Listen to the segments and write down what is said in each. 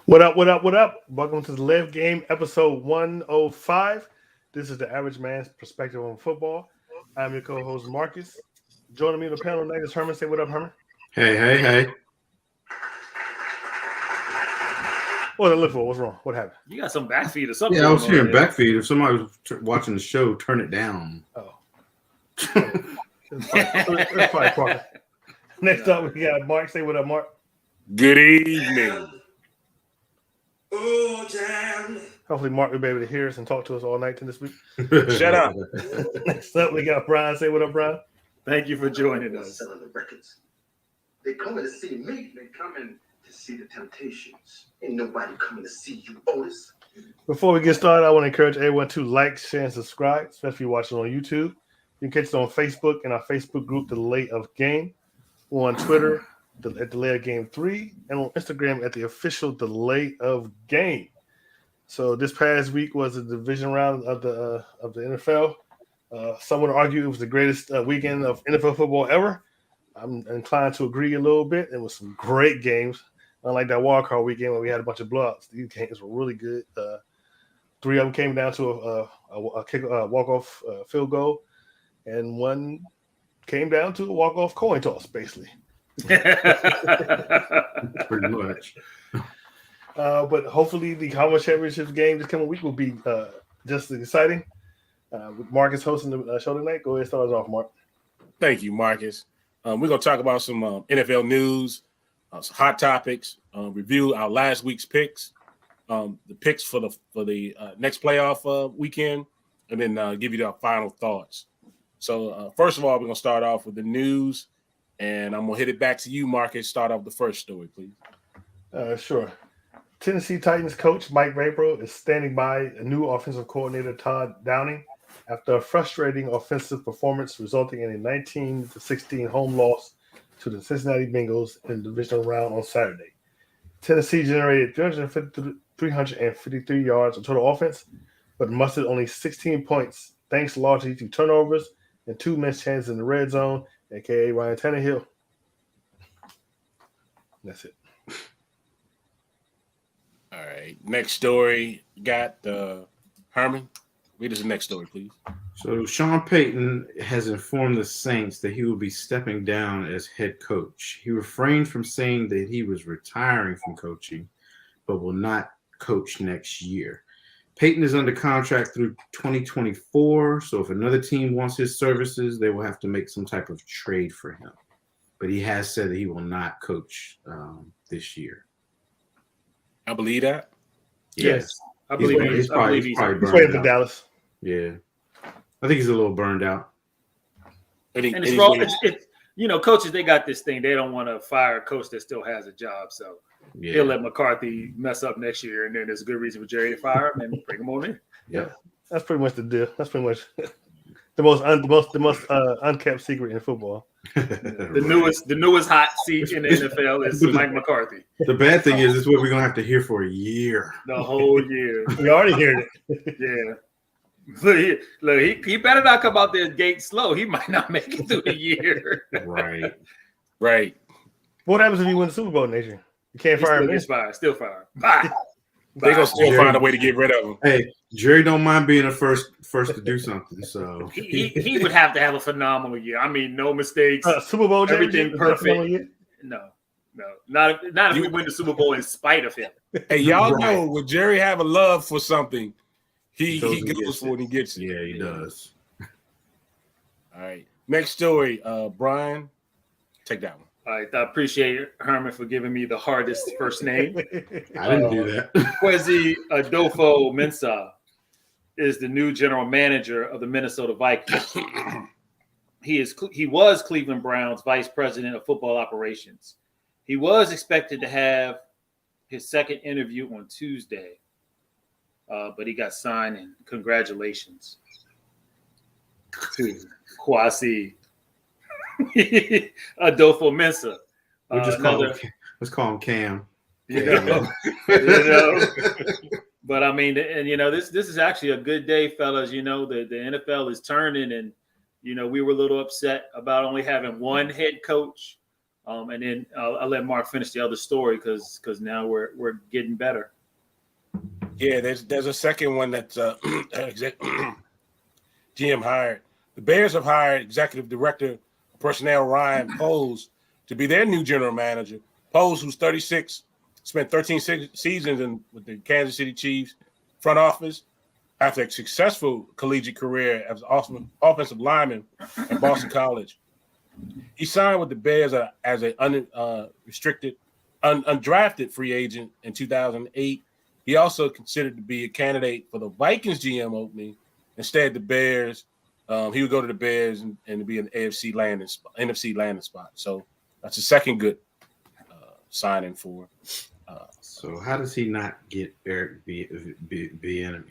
What up, what up, what up? Welcome to the Live Game, episode 105. This is the average man's perspective on football. I'm your co-host, Marcus. Joining me on the panel tonight is Herman. Say what up, Herman. Hey. What did I look for? What's wrong? What happened? You got some backfeed or something. Yeah, I was hearing backfeed. If somebody was watching the show, turn it down. Oh. That's probably Parker. Next up, we got Mark. Say what up, Mark. Good evening. Oh, damn. Hopefully, Mark will be able to hear us and talk to us all night this week. Shut up. Next up, we got Brian. Say what up, Brian. Thank you for joining us. Selling the records. They coming to see me. They coming to see the Temptations. Ain't nobody coming to see you, Otis. Before we get started, I want to encourage everyone to like, share, and subscribe, especially if you're watching on YouTube. You can catch us on Facebook and our Facebook group, The Delay of Game. We're on Twitter at Delay of Game 3, and on Instagram at the official Delay of Game. So this past week was the division round of the NFL. Some would argue it was the greatest weekend of NFL football ever. I'm inclined to agree a little bit. It was some great games. Unlike that wild card weekend where we had a bunch of blowouts, these games were really good. Three of them came down to a walk-off field goal, and one came down to a walk-off coin toss, basically. Pretty much. But hopefully the conference championship game this coming week will be just as exciting. With Marcus hosting the show tonight, go ahead and start us off, Mark. Thank you, Marcus. We're going to talk about some NFL news, some hot topics, review our last week's picks, the picks for the next playoff weekend, and then give you our final thoughts. So first of all, we're going to start off with the news, and I'm going to hit it back to you, Marcus. Start off the first story, please. Sure. Tennessee Titans coach Mike Vrabel is standing by a new offensive coordinator, Todd Downing, after a frustrating offensive performance resulting in a 19-16 home loss to the Cincinnati Bengals in the Divisional Round on Saturday. Tennessee generated 353 yards of total offense, but mustered only 16 points, thanks largely to turnovers and two missed chances in the red zone, a.k.a. Ryan Tannehill. That's it. All right. Next story, got Herman. Read us the next story, please. So Sean Payton has informed the Saints that he will be stepping down as head coach. He refrained from saying that he was retiring from coaching, but will not coach next year. Payton is under contract through 2024, so if another team wants his services, they will have to make some type of trade for him. But he has said that he will not coach this year. I believe that. Yes. I believe he's probably He's burned waiting for out. Dallas. Yeah. I think he's a little burned out. And it's wrong. Coaches, they got this thing. They don't want to fire a coach that still has a job. So he'll let McCarthy mess up next year, and then there's a good reason for Jerry to fire him and bring him on in. Yeah. That's pretty much the deal. That's pretty much the most unkept secret in football. The newest hot seat in the NFL is Mike McCarthy. The bad thing is, this is what we're gonna have to hear for a year. The whole year. We already heard it. Yeah. Look, he better not come out there gate slow. He might not make it through the year. Right. What happens if you win the Super Bowl next year? You can't fire him. Still fire. Bye. They're going to still find a way to get rid of him. Hey, Jerry don't mind being the first to do something. So he would have to have a phenomenal year. I mean, no mistakes. Super Bowl everything perfect. No. Not if we win the Super Bowl in spite of him. Hey, y'all know when Jerry have a love for something, he goes for it and he gets it. Yeah, he does. All right. Next story, Brian, take that one. All right, I appreciate Herman for giving me the hardest first name. I didn't do that. Kwesi Adofo-Mensah is the new general manager of the Minnesota Vikings. He was Cleveland Browns vice president of football operations. He was expected to have his second interview on Tuesday, but he got signed. And congratulations to Kwesi Adofo-Mensah. Let's call him Cam. But I mean, and this is actually a good day, fellas. The NFL is turning, and we were a little upset about only having one head coach And then I'll let Mark finish the other story because now we're getting better. Yeah, there's a second one that's GM hired. The Bears have hired Executive Director of Personnel Ryan Poles to be their new general manager. Poles, who's 36, spent 13 seasons with the Kansas City Chiefs front office after a successful collegiate career as offensive lineman at Boston College. He signed with the Bears as an undrafted free agent in 2008. He also considered to be a candidate for the Vikings GM opening. Instead, the Bears, he would go to the Bears and be an NFC landing spot. So that's the second good signing for. So how does he not get Eric Bieniemy?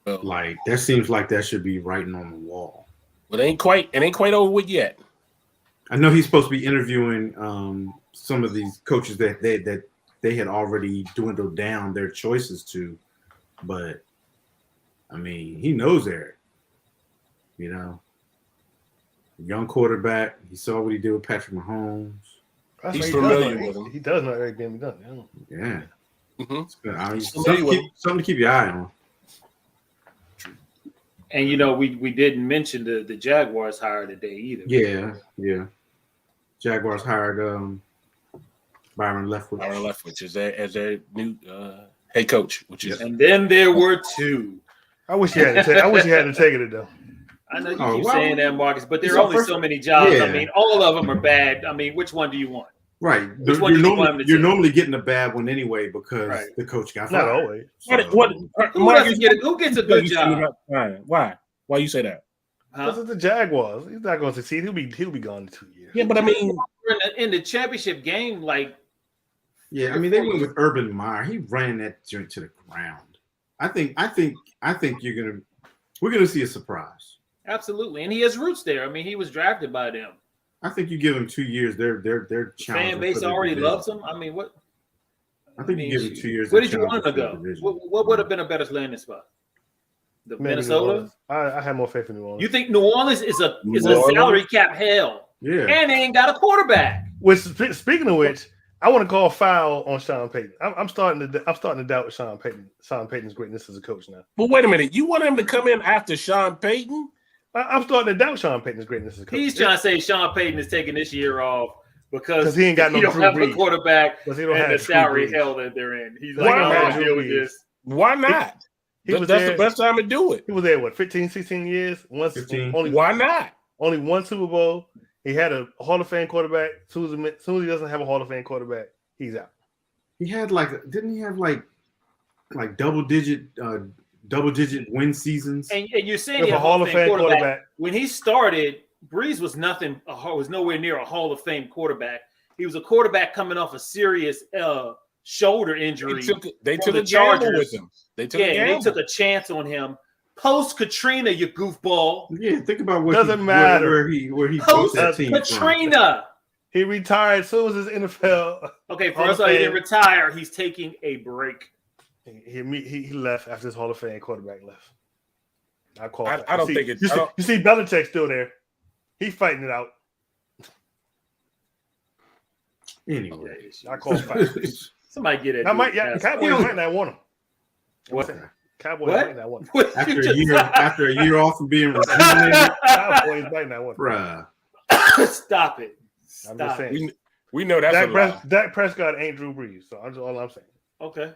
Well, Like that seems like that should be writing on the wall. Well, it ain't quite over with yet. I know he's supposed to be interviewing some of these coaches that they had already dwindled down their choices to, but I mean, he knows Eric. You know, young quarterback. He saw what he did with Patrick Mahomes. He's familiar with him. He does know Eric Bieniemy done. Yeah. Mm-hmm. Something to keep your eye on. And we didn't mention the Jaguars hired today either. Yeah. Jaguars hired Byron Leftwich. Byron Leftwich as their new head coach, which is. And then there were two. I wish you had to take it though. I know you keep saying that, Marcus, but there are So only first- so many jobs. yeah. I mean, all of them are bad. I mean, which one do you want? Right. Which one do you want him to You're take? normally getting a bad one anyway because Right. the coach got Not fired. always. Who gets a good job? Why? Why you say that? Because Huh? it's the Jaguars. He's not going to succeed. He'll be gone in 2 years. Yeah, but I mean, In the championship game, like Yeah, I mean they went with Urban Meyer. He ran that joint to the ground. I think we're gonna see a surprise. absolutely, and he has roots there. I mean, he was drafted by them. I think you give them 2 years. They're The challenging fan base for the already division. loves him. I mean, what? I think you give them 2 years. Where they're did you want him to challenging go? for the division. What would have been a better landing spot? The Maybe New Minnesota. Orleans. I have more faith in New Orleans. You think New Orleans is a New Orleans? salary cap hell, Yeah. and they ain't got a quarterback? Which, speaking of which, I want to call foul on Sean Payton. I'm starting to doubt Sean Payton's greatness as a coach now. but wait a minute. You want him to come in after Sean Payton? I'm starting to doubt Sean Payton's greatness as a coach. He's trying to say Sean Payton is taking this year off because he ain't got no don't Drew have a Brees. quarterback 'Cause he don't and have the Drew salary Brees. hell that they're in. He's Why like, I not don't want to Drew deal with Brees? this. Why not? He was That's there. the best time to do it. He was there, 15, 16 years? 15. Why not? Only one Super Bowl. He had a Hall of Fame quarterback. As soon as he doesn't have a Hall of Fame quarterback, he's out. He had didn't he have like double digit win seasons? And you're saying With he a had a Hall of Fame quarterback. When he started, Breeze was nowhere near a Hall of Fame quarterback. He was a quarterback coming off a serious shoulder injury. They from took the a gamble Chargers. with him. They took a and gamble. they took a chance on him. Post Katrina, you goofball. Yeah, think about what Doesn't matter. where he built Post that team from. Katrina. He retired as soon as his NFL. Okay, Hall first of all, he Fame. didn't retire. He's taking a break. He left after his Hall of Fame quarterback left. I call. I don't think it's. You see, Belichick still there. He's fighting it out. Anyway, I call fight. Somebody get it. Cowboys might not want him. What? Cowboys What? might not want him. What after you a just year after a year off from being rejuvenated, Cowboys might not want him. bruh. Stop it. I'm just Stop. saying. We know that's a lie. Dak Prescott ain't Drew Brees, so that's all I'm saying. Okay.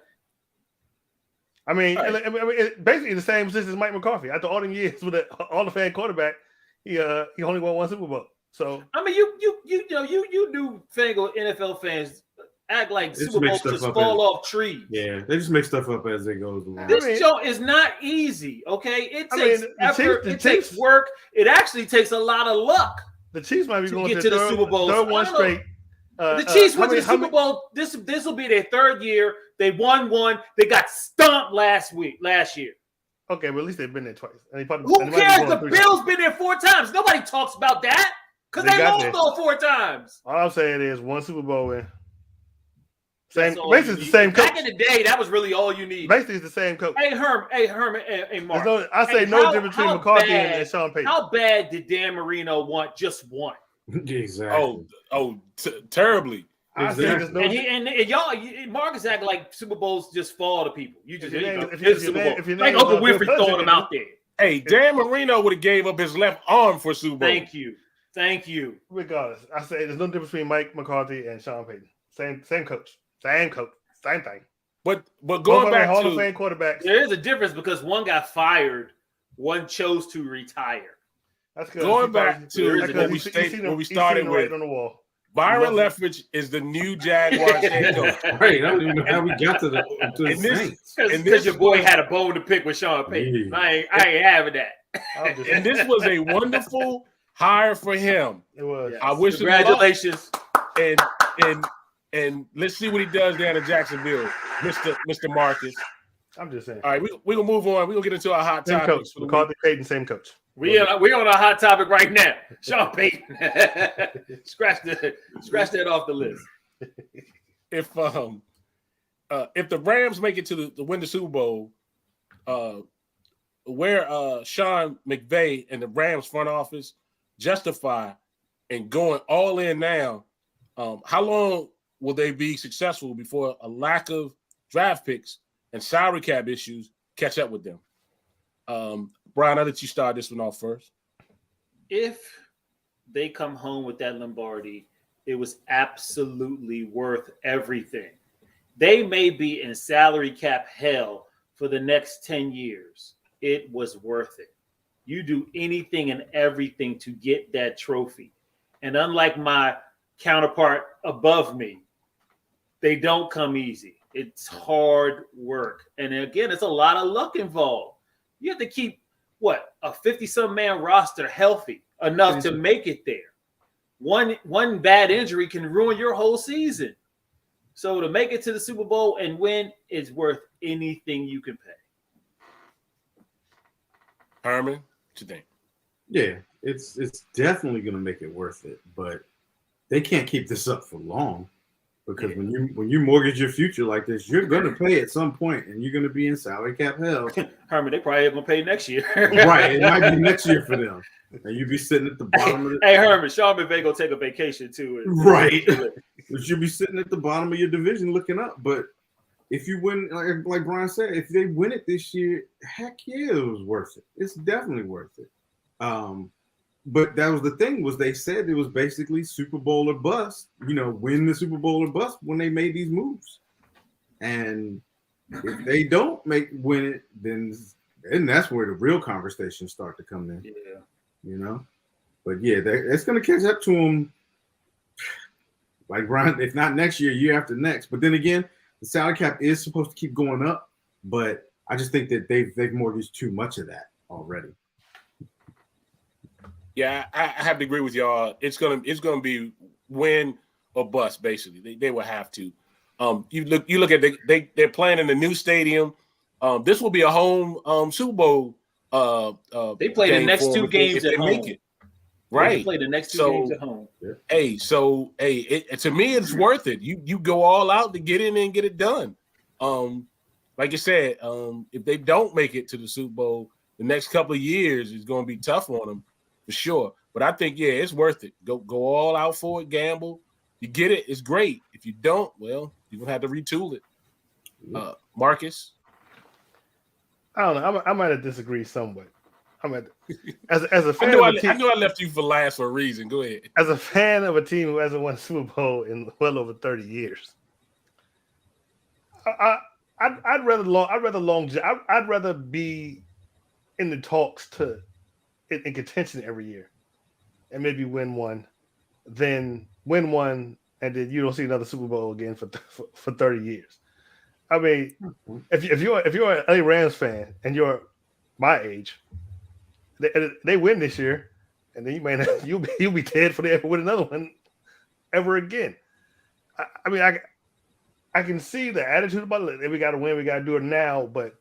I mean, All right. it's basically the same position as Mike McCarthy. After all them years with an Hall of Fame quarterback, he only won one Super Bowl. So I mean, you do fangle NFL fans act like Just Super make Bowls stuff just up fall off trees. Yeah, they just make stuff up as it goes along. This I mean- show is not easy. Okay, it I takes mean, the effort. Chiefs- It takes work. It actually takes a lot of luck. the Chiefs might be To going get to to the third, Super Bowls. third one I don't know. straight. The Chiefs went to the how Super many- Bowl. This will be their third year. They won one. They got stomped last year. Okay, but at least they've been there twice. And they probably, Who and they might be cares? going The 3 Bills been there 4 times. Nobody talks about that because They they got lost there. all 4 times. All I'm saying is one Super Bowl win. That's Same, all basically you it's the need. same coach. Back in the day, that was really all you need. Basically, it's the same coach. Hey Herman, hey Mark. I say Hey, no how- difference between how McCarthy bad- and Sean Payton. How bad did Dan Marino want just one? Exactly. Terribly. I say there's no. And y'all, Marcus act like Super Bowls just fall to people. You just if Super Bowl. your Like name is, Uncle Bill Winfrey Belichick, throwing them out there. Hey, Dan Marino would have gave up his left arm for Super Bowl. Thank you. Regardless, I say there's no difference between Mike McCarthy and Sean Payton. Same coach, same thing. But going back Hall to of Fame quarterbacks, There is a difference because one got fired, one chose to retire. that's good. Going back to what we started with, on the wall. Byron Leftwich is the new Jaguars head coach. Right, I don't even know how we got to the Saints. Because your boy had a bone to pick with Sean Payton. Yeah. I ain't having that. And this was a wonderful hire for him. It was. Yes. I wish him Congratulations. luck. And let's see what he does down in Jacksonville, Mr. Marcus. I'm just saying. All right, we're gonna move on. We're gonna get into our hot Same topics. coach. McCarthy, Payton, same coach. We're on a hot topic right now. Sean Payton. Scratch that off the list. If the Rams make it to win the Super Bowl, where Sean McVay and the Rams front office justify and going all in now, how long will they be successful before a lack of draft picks and salary cap issues catch up with them? Brian, I'll let you start this one off first. If they come home with that Lombardi, it was absolutely worth everything. They may be in salary cap hell for the next 10 years. It was worth it. You do anything and everything to get that trophy. And unlike my counterpart above me, they don't come easy. It's hard work. And again, it's a lot of luck involved. You have to keep a 50-some man roster healthy enough to make it there. One bad injury can ruin your whole season. So to make it to the Super Bowl and win is worth anything you can pay. Herman, what you think? Yeah, it's definitely going to make it worth it, but they can't keep this up for long because when you mortgage your future like this, you're going to pay at some point, and you're going to be in salary cap hell. Herman, they probably going to pay next year. Right, it might be next year for them, and you'll be sitting at the bottom of the. Hey, Herman, Sean McVay going to take a vacation too. Right, but you'll be sitting at the bottom of your division looking up. But if you win, like Brian said, if they win it this year, heck yeah, it was worth it. It's definitely worth it. But that was the thing, was they said it was basically Super Bowl or bust, win the Super Bowl or bust when they made these moves. And if they don't win it, then that's where the real conversations start to come in. Yeah. But yeah, it's going to catch up to them. Like Brian, if not next year after next. But then again, the salary cap is supposed to keep going up, but I just think that they've mortgaged too much of that already. Yeah, I have to agree with y'all. It's gonna be win or bust. Basically, they will have to. You look at they're playing in the new stadium. This will be a home Super Bowl. They play the next two games at home. Make it. Right. They play the next two games at home. To me, it's worth it. You go all out to get in and get it done. Like I said, if they don't make it to the Super Bowl, the next couple of years is going to be tough on them for sure. But I think, it's worth it. Go all out for it, gamble. You get it, it's great. If you don't, well, you're going to have to retool it. Marcus? I don't know. I might have disagreed somewhat. As a fan I knew I left you for last for a reason. Go ahead. As a fan of a team who hasn't won a Super Bowl in well over 30 years, I'd rather be in the talks in contention every year and maybe win one than win one and then you don't see another Super Bowl again for 30 years. I mean, if you're an LA Rams fan and you're my age, they win this year, and then you'll be dead for they ever win another one ever again. I mean, I can see the attitude about it. We got to win, we got to do it now. But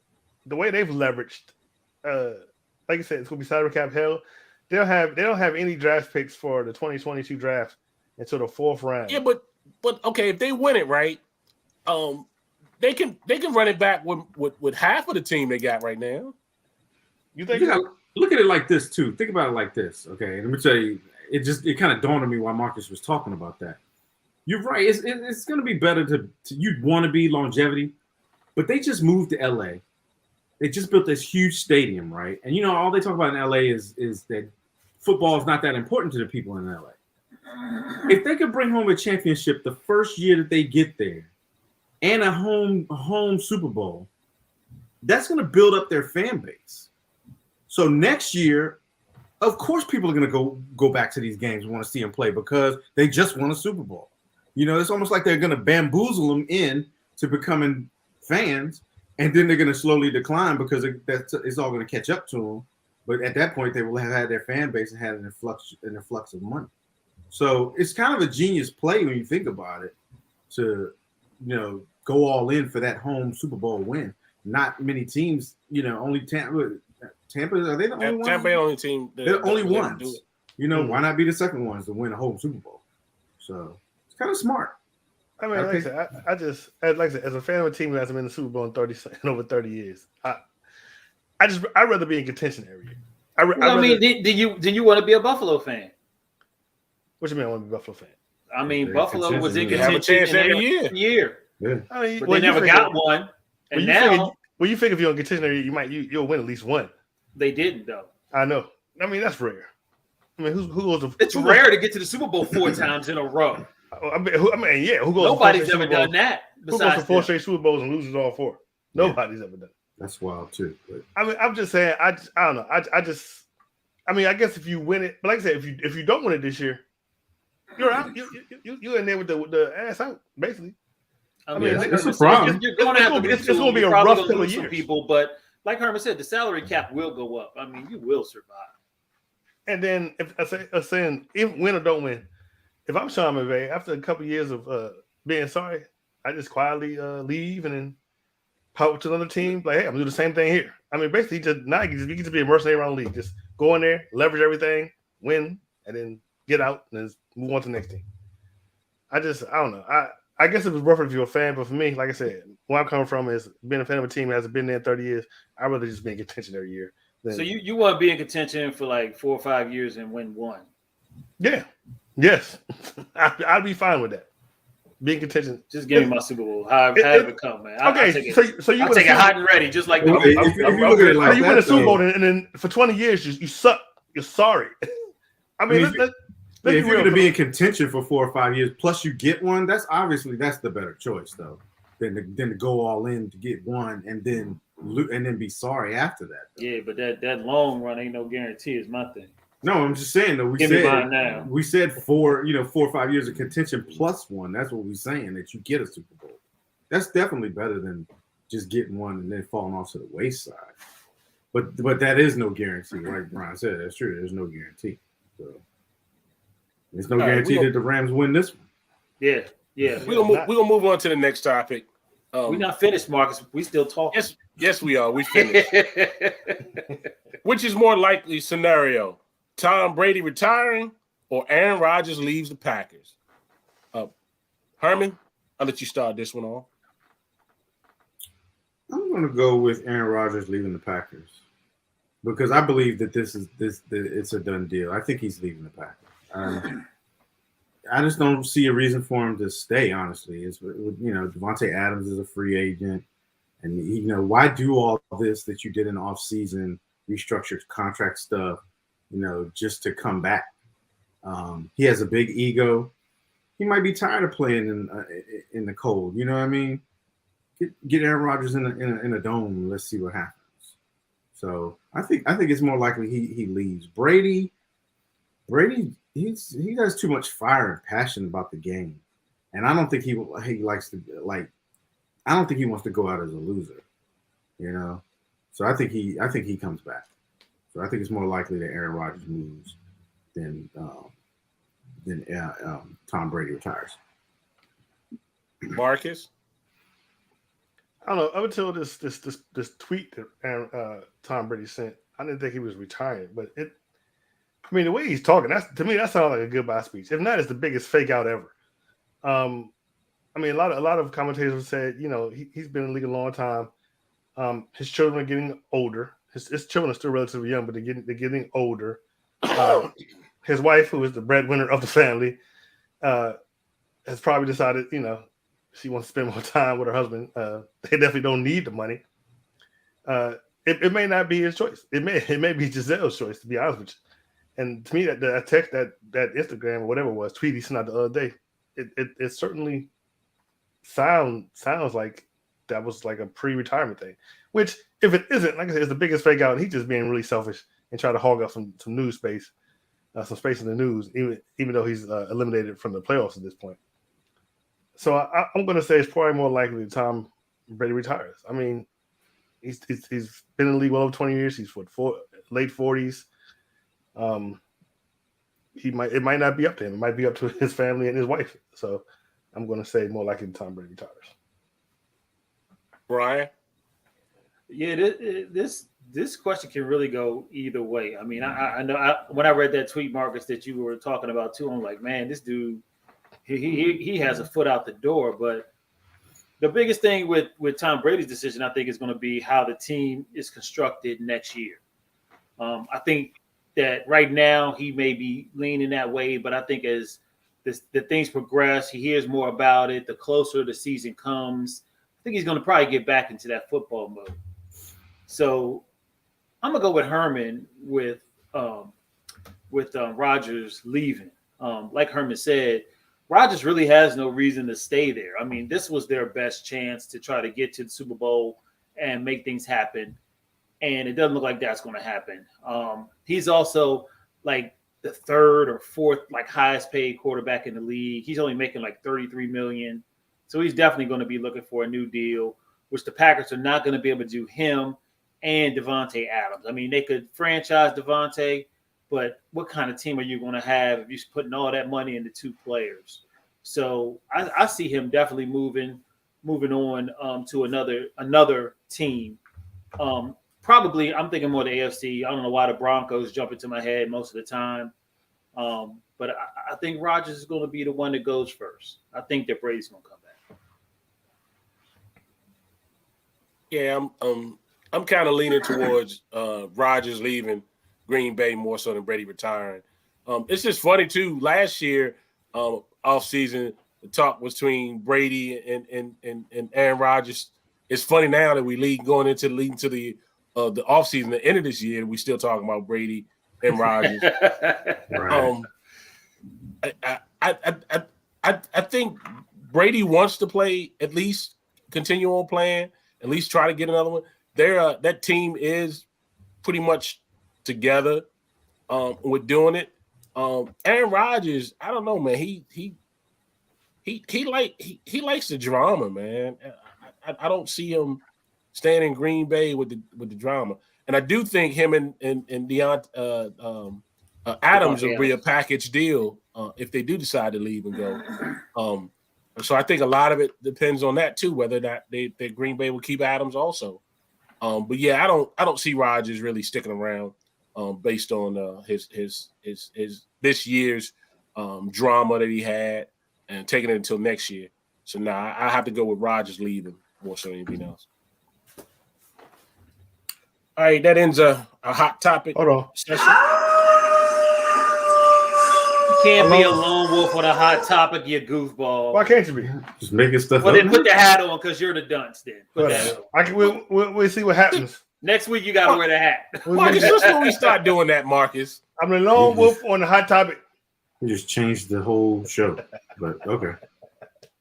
the way they've leveraged, like I said, it's gonna be salary cap hell. They don't have any draft picks for the 2022 draft until the 4th round. Yeah, but okay, if they win it right, they can run it back with half of the team they got right now. You think? Yeah, look at it like this too. Think about it like this, okay? Let me tell you. it kind of dawned on me while Marcus was talking about that. You're right. It's going to be better to you'd want to be longevity, but they just moved to LA. They just built this huge stadium, right? And all they talk about in LA is that football is not that important to the people in LA. If they could bring home a championship the first year that they get there, and a home Super Bowl, that's going to build up their fan base. So next year, of course, people are going to go back to these games and want to see them play because they just won a Super Bowl. It's almost like they're going to bamboozle them in to becoming fans, and then they're going to slowly decline because it's all going to catch up to them. But at that point, they will have had their fan base and had an influx of money. So it's kind of a genius play when you think about it to, go all in for that home Super Bowl win. Not many teams, only Tampa. Are they the only ones? Tampa ain't the only team. They're the only ones. Why not be the second ones to win a whole Super Bowl? So it's kind of smart. I mean, like I said, I just as a fan of a team that hasn't been in the Super Bowl in over 30 years, I'd rather be in contention every year. Did you want to be a Buffalo fan? What you mean I want to be a Buffalo fan? I mean, Buffalo was in You have a contention chance every year. Yeah. I mean, but they never got one. And now you figure if you're in contention every year, you'll win at least one. They didn't though. I know. I mean, that's rare. I mean, who goes to? It's rare to get to the Super Bowl 4 times in a row. I mean, yeah. Who goes? Nobody's ever done that. Who goes to 4 straight Super Bowls and loses all 4? Nobody's ever done it. That's wild too. But. I mean, I'm just saying. I don't know. I guess if you win it, but like I said, if you don't win it this year, you're out. You're in there with the ass out, basically. I mean, it's a problem. You're going to have to. It's going to be a rough couple of years. People, but like Herman said, the salary cap will go up. I mean, you will survive. And then if if win or don't win, if I'm Sean McVay, after a couple of years of being sorry, I just quietly leave and then pop to another team. Like, hey, I'm gonna do the same thing here. I mean, basically, you can just be a mercenary around the league. Just go in there, leverage everything, win, and then get out and then move on to the next team. I don't know. I guess it was rougher if you're a fan, but for me, like I said, where I'm coming from is being a fan of a team that hasn't been there in 30 years. I'd rather just be in contention every year. So you want to be in contention for like 4 or 5 years and win one? Yeah. Yes. I'd be fine with that. Being contention. Just give me my Super Bowl. How it come, man. I'll take it. So you take it hot and ready, just like you win a Super Bowl and then for 20 years you suck. You're sorry. I mean, if you're going to be in contention for 4 or 5 years, plus you get one, that's the better choice, though, than to go all in to get one and then be sorry after that. Though. Yeah, but that long run ain't no guarantee is my thing. No, I'm just saying though. We said 4 or 5 years of contention plus one. That's what we're saying, that you get a Super Bowl. That's definitely better than just getting one and then falling off to the wayside. But that is no guarantee, like Brian said. That's true. There's no guarantee. So there's no guarantee that the Rams win this one. Yeah. We're gonna move on to the next topic. We're not finished, Marcus. We still talking. Yes, we are. We finished. Which is more likely scenario? Tom Brady retiring or Aaron Rodgers leaves the Packers? Herman, I'll let you start this one off. I'm going to go with Aaron Rodgers leaving the Packers because I believe that it's a done deal. I think he's leaving the Packers. I just don't see a reason for him to stay, honestly. Devontae Adams is a free agent. And, why do all this that you did in the offseason, restructured contract stuff, just to come back? He has a big ego. He might be tired of playing in the cold. You know what I mean? Get Aaron Rodgers in a dome. And let's see what happens. So I think it's more likely he leaves. Brady, he has too much fire and passion about the game, and I don't think he likes to I don't think he wants to go out as a loser. So I think he comes back. So I think it's more likely that Aaron Rodgers moves than Tom Brady retires. Marcus, I don't know. Up until this tweet that Tom Brady sent, I didn't think he was retiring. But the way he's talking, to me that sounds like a goodbye speech. If not, it's the biggest fake out ever. A lot of commentators have said, he's been in the league a long time. His children are getting older. His children are still relatively young, but they're getting older. his wife, who is the breadwinner of the family, has probably decided, she wants to spend more time with her husband. They definitely don't need the money. It may not be his choice. It may be Giselle's choice, to be honest with you. And to me, that text, that Instagram or whatever it was, tweet he sent out the other day, it certainly sounds like that was like a pre-retirement thing. Which, if it isn't, like I said, it's the biggest fake out. And he's just being really selfish and trying to hog up some news space, some space in the news, even though he's eliminated from the playoffs at this point. So I'm going to say it's probably more likely Tom Brady retires. I mean, he's been in the league well over 20 years. He's late 40s. It might not be up to him. It might be up to his family and his wife. So I'm going to say more likely Tom Brady retires. Brian? Yeah, this question can really go either way. I mean, I know when I read that tweet, Marcus, that you were talking about too, I'm like, man, this dude, he has a foot out the door. But the biggest thing with Tom Brady's decision, I think, is going to be how the team is constructed next year. I think that right now he may be leaning that way, but I think as the things progress, he hears more about it. The closer the season comes, I think he's going to probably get back into that football mode. So I'm gonna go with Herman with Rodgers leaving. Like Herman said, Rodgers really has no reason to stay there. I mean, this was their best chance to try to get to the Super Bowl and make things happen, and it doesn't look like that's going to happen. He's also like the third or fourth highest paid quarterback in the league. He's only making like $33 million, so he's definitely going to be looking for a new deal, which the Packers are not going to be able to do him and Devontae Adams. I mean, they could franchise Devontae, but what kind of team are you going to have if you're putting all that money into two players? So I see him definitely moving on to another team. Probably, I'm thinking more the AFC. I don't know why the Broncos jump into my head most of the time. But I think Rodgers is going to be the one that goes first. I think that Brady's going to come back. Yeah, I'm kind of leaning towards Rodgers leaving Green Bay more so than Brady retiring. It's just funny too. Last year, off season, the talk was between Brady and Aaron Rodgers. It's funny now that we leading to the off season, the end of this year, we still talking about Brady and Rodgers. Right. I think Brady wants to play, at least continue on playing, at least try to get another one. That team is pretty much together with doing it. Aaron Rodgers, I don't know, man. He likes the drama, man. I don't see him staying in Green Bay with the drama. And I do think him and Adams will be a package deal if they do decide to leave and go. So I think a lot of it depends on that too, whether that Green Bay will keep Adams also. But yeah, I don't see Rodgers really sticking around based on his this year's drama that he had and taking it until next year. So now I have to go with Rodgers leaving more so than anything else. All right, that ends a hot topic session. You can't be a lone wolf with a hot topic, you goofball. Why can't you be? Just making stuff Well, up. then put the hat on because you're the dunce. Then put that on. We'll see what happens. Next week you got to wear the hat. Marcus, just when we start doing that, Marcus. I'm the lone wolf on the hot topic. You just changed the whole show. But okay.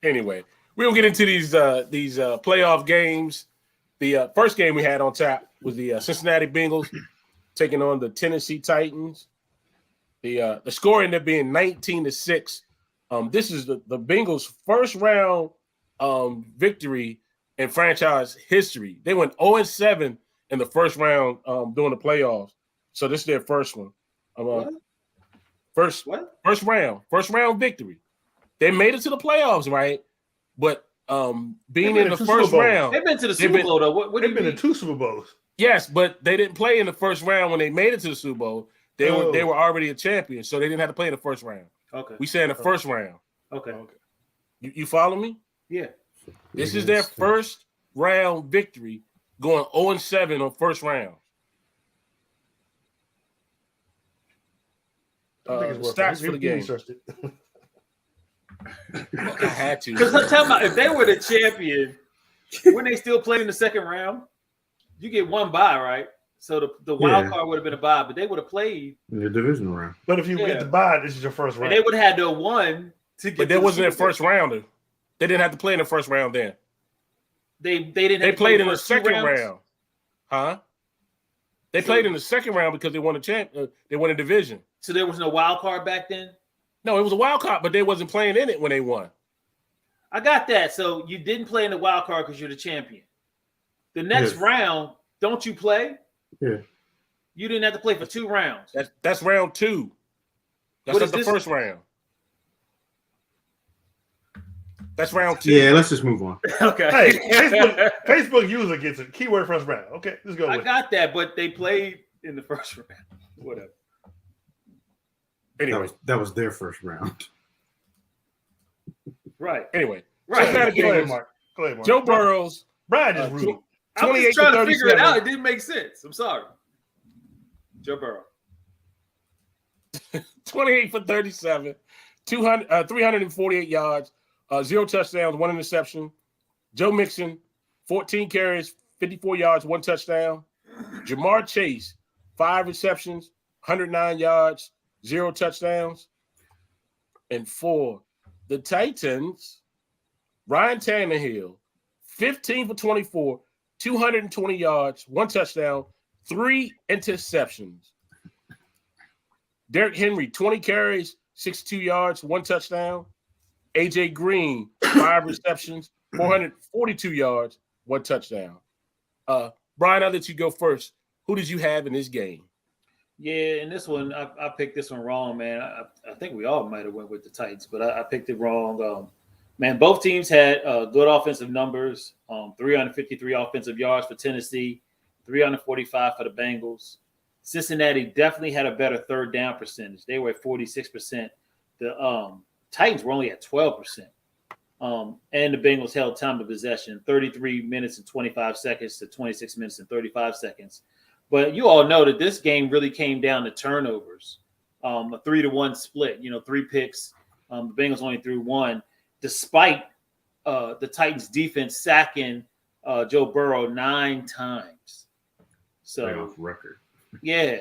Anyway, we'll get into these playoff games. The first game we had on tap was the Cincinnati Bengals taking on the Tennessee Titans. The score ended up being 19-6. This is the Bengals' first round victory in franchise history. They went 0-7 in the first round during the playoffs. So this is their first one. First round victory. They made it to the playoffs, right? But being in the first round, they've been to the Super Bowl though. They've been to 2 Super Bowls. Yes, but they didn't play in the first round when they made it to the Super Bowl. They were already a champion, so they didn't have to play in the first round. Okay. We say in the first round. Okay. You follow me? Yeah. This is their first round victory, going 0-7 on first round. I think it's worth stats it. for the He game. researched it. I had to. Because I'm talking about if they were the champion, when they still played in the second round, you get one bye, right? So the wild card would have been a bye, but they would have played in the divisional round. But if you get the bye, this is your first round. and they would have had to have won to get. But there wasn't a first rounder. They didn't have to play in the first round then. They didn't. They have to played play in the first two second rounds? round. Huh? They played in the second round because they won they won a division. So there was no wild card back then? No, it was a wild card, but they wasn't playing in it when they won. I got that. So you didn't play in the wild card because you're the champion. The next round, don't you play? Yeah. You didn't have to play for 2 rounds. That's round 2. That's not the first round. That's round 2. Yeah, let's just move on. Okay. Hey, Facebook user gets it. Keyword first round. Okay, let's go. I got that, but they played in the first round. Whatever. Anyway, that was their first round. Right. Anyway, Right. Go ahead, Mark. Joe Burrows. Brian just rude. I was just trying to figure it out. It didn't make sense. I'm sorry. Joe Burrow. 28 for 37, 348 yards, 0 touchdowns, 1 interception. Joe Mixon, 14 carries, 54 yards, 1 touchdown. Jamar Chase, 5 receptions, 109 yards, 0 touchdowns. And for the Titans, Ryan Tannehill, 15 for 24, 220 yards, 1 touchdown, 3 interceptions. Derrick Henry, 20 carries, 62 yards, 1 touchdown. AJ Green, 5 receptions, 442 yards, 1 touchdown. Brian, I'll let you go first. Who did you have in this game? Yeah, in this one, I picked this one wrong, man. I think we all might have went with the Titans, but I picked it wrong. Man, both teams had good offensive numbers. 353 offensive yards for Tennessee, 345 for the Bengals. Cincinnati definitely had a better third down percentage. They were at 46%. The Titans were only at 12%. And the Bengals held time of possession, 33 minutes and 25 seconds to 26 minutes and 35 seconds. But you all know that this game really came down to turnovers, a 3-1 split, 3 picks. The Bengals only threw 1, despite the Titans defense sacking Joe Burrow 9 times. So Playoff record. Yeah.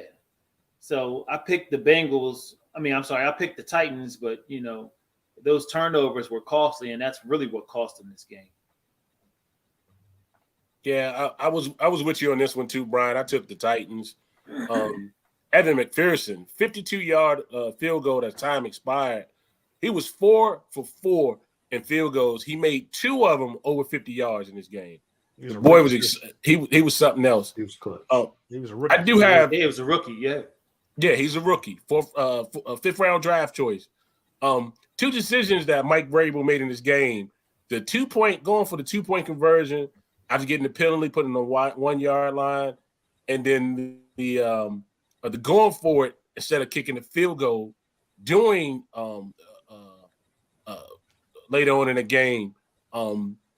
So I picked the Bengals. I picked the Titans, but those turnovers were costly, and that's really what cost them this game. Yeah, I was with you on this one too, Brian. I took the Titans. Evan McPherson, 52-yard field goal as time expired. He was 4 for 4 in field goals. He made 2 of them over 50 yards in this game. The boy was he was something else. He was clutch. He was a rookie. I do have. He was a rookie. Yeah. Yeah, he's a rookie. 5th round draft choice. 2 decisions that Mike Vrabel made in this game: the 2-point going for the 2-point conversion after getting the penalty, putting the 1 yard line, and then the going for it instead of kicking the field goal. Doing later on in the game.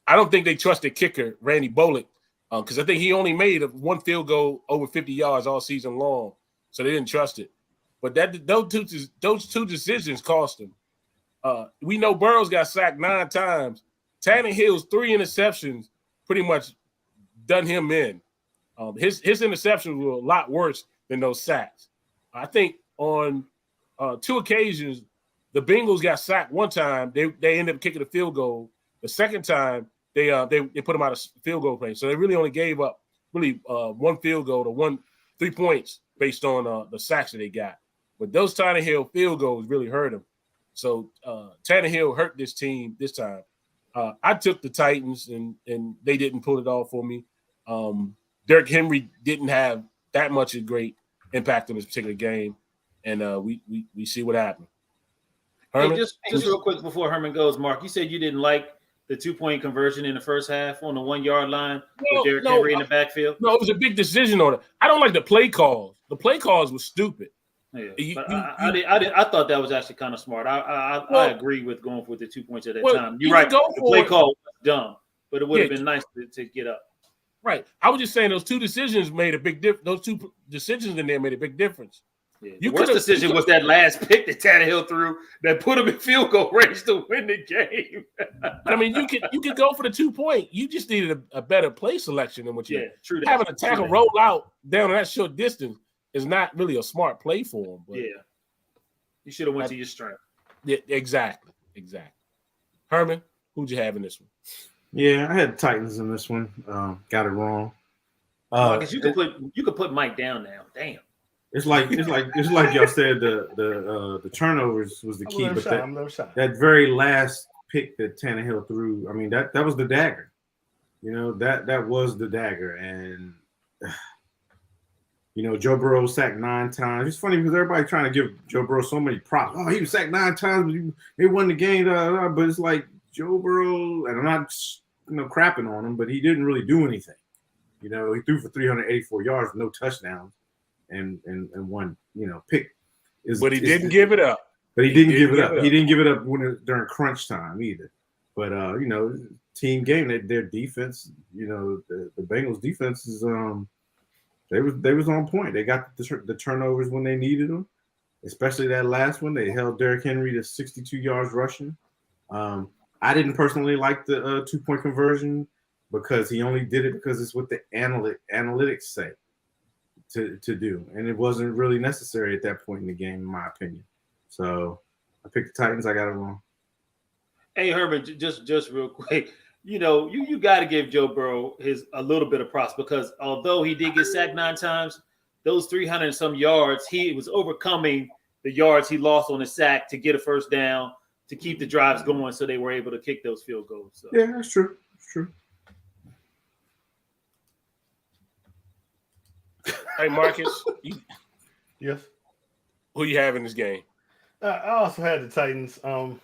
I don't think they trusted kicker Randy Bullock because I think he only made 1 field goal over 50 yards all season long, so they didn't trust it. But those two decisions cost them. We know Burrows got sacked 9 times. Tannehill's 3 interceptions pretty much done him in. His interceptions were a lot worse than those sacks. I think on 2 occasions the Bengals got sacked. One time they ended up kicking a field goal. The second time they put them out of field goal range. So they really only gave up 1 field goal to 3 points based on the sacks that they got. But those Tannehill field goals really hurt them. So Tannehill hurt this team this time. I took the Titans and they didn't pull it off for me. Derrick Henry didn't have that much of great impact on this particular game, and we see what happened. Herman? Hey, just real quick before Herman goes, Mark, you said you didn't like the 2-point conversion in the first half on the 1 yard line with Derrick Henry in the backfield. No, it was a big decision on it. I don't like the play calls. The play calls were stupid. Yeah, I thought that was actually kind of smart. I agree with going for the 2 points at that time. You're right. The play call was dumb, but it would have been nice to get up. Right. I was just saying those 2 decisions made a big difference. Those 2 decisions in there made a big difference. Yeah, You the worst could've- decision was that last pick that Tannehill threw that put him in field goal range to win the game. I mean, you could go for the 2-point. You just needed a better play selection than what you Yeah, true that. having a tackle roll out down that short distance is not really a smart play for him. But Yeah, you should have went to your strength. yeah, exactly. Herman, who'd you have in this one? Yeah, I had Titans in this one. Got it wrong. Marcus, you could put Mike down now. Damn. It's like y'all said the turnovers was the key, but that very last pick that Tannehill threw, I mean that was the dagger. You know, that was the dagger, and you know, Joe Burrow was sacked 9 times. It's funny because everybody's trying to give Joe Burrow so many props. Oh, he was sacked 9 times, but he won the game. But it's like Joe Burrow, and I'm not crapping on him, but he didn't really do anything. You know, he threw for 384 yards, no touchdowns. And one, pick but he didn't give it up. But he didn't give it up. He didn't give it up during crunch time either. But team game, their defense, the Bengals defense is they was on point. They got the turnovers when they needed them, especially that last one. They held Derrick Henry to 62 yards rushing. I didn't personally like the 2-point conversion because he only did it because it's what the analytics say to do, and it wasn't really necessary at that point in the game, in my opinion. So I picked the Titans. I got it wrong. Hey Herman, just real quick, you got to give Joe Burrow a little bit of props because although he did get sacked 9 times, those 300 and some yards, he was overcoming the yards he lost on the sack to get a first down to keep the drives going, so they were able to kick those field goals. So. Yeah, that's true. That's true. Hey, Marcus. Yes. Who you have in this game? I also had the Titans. Like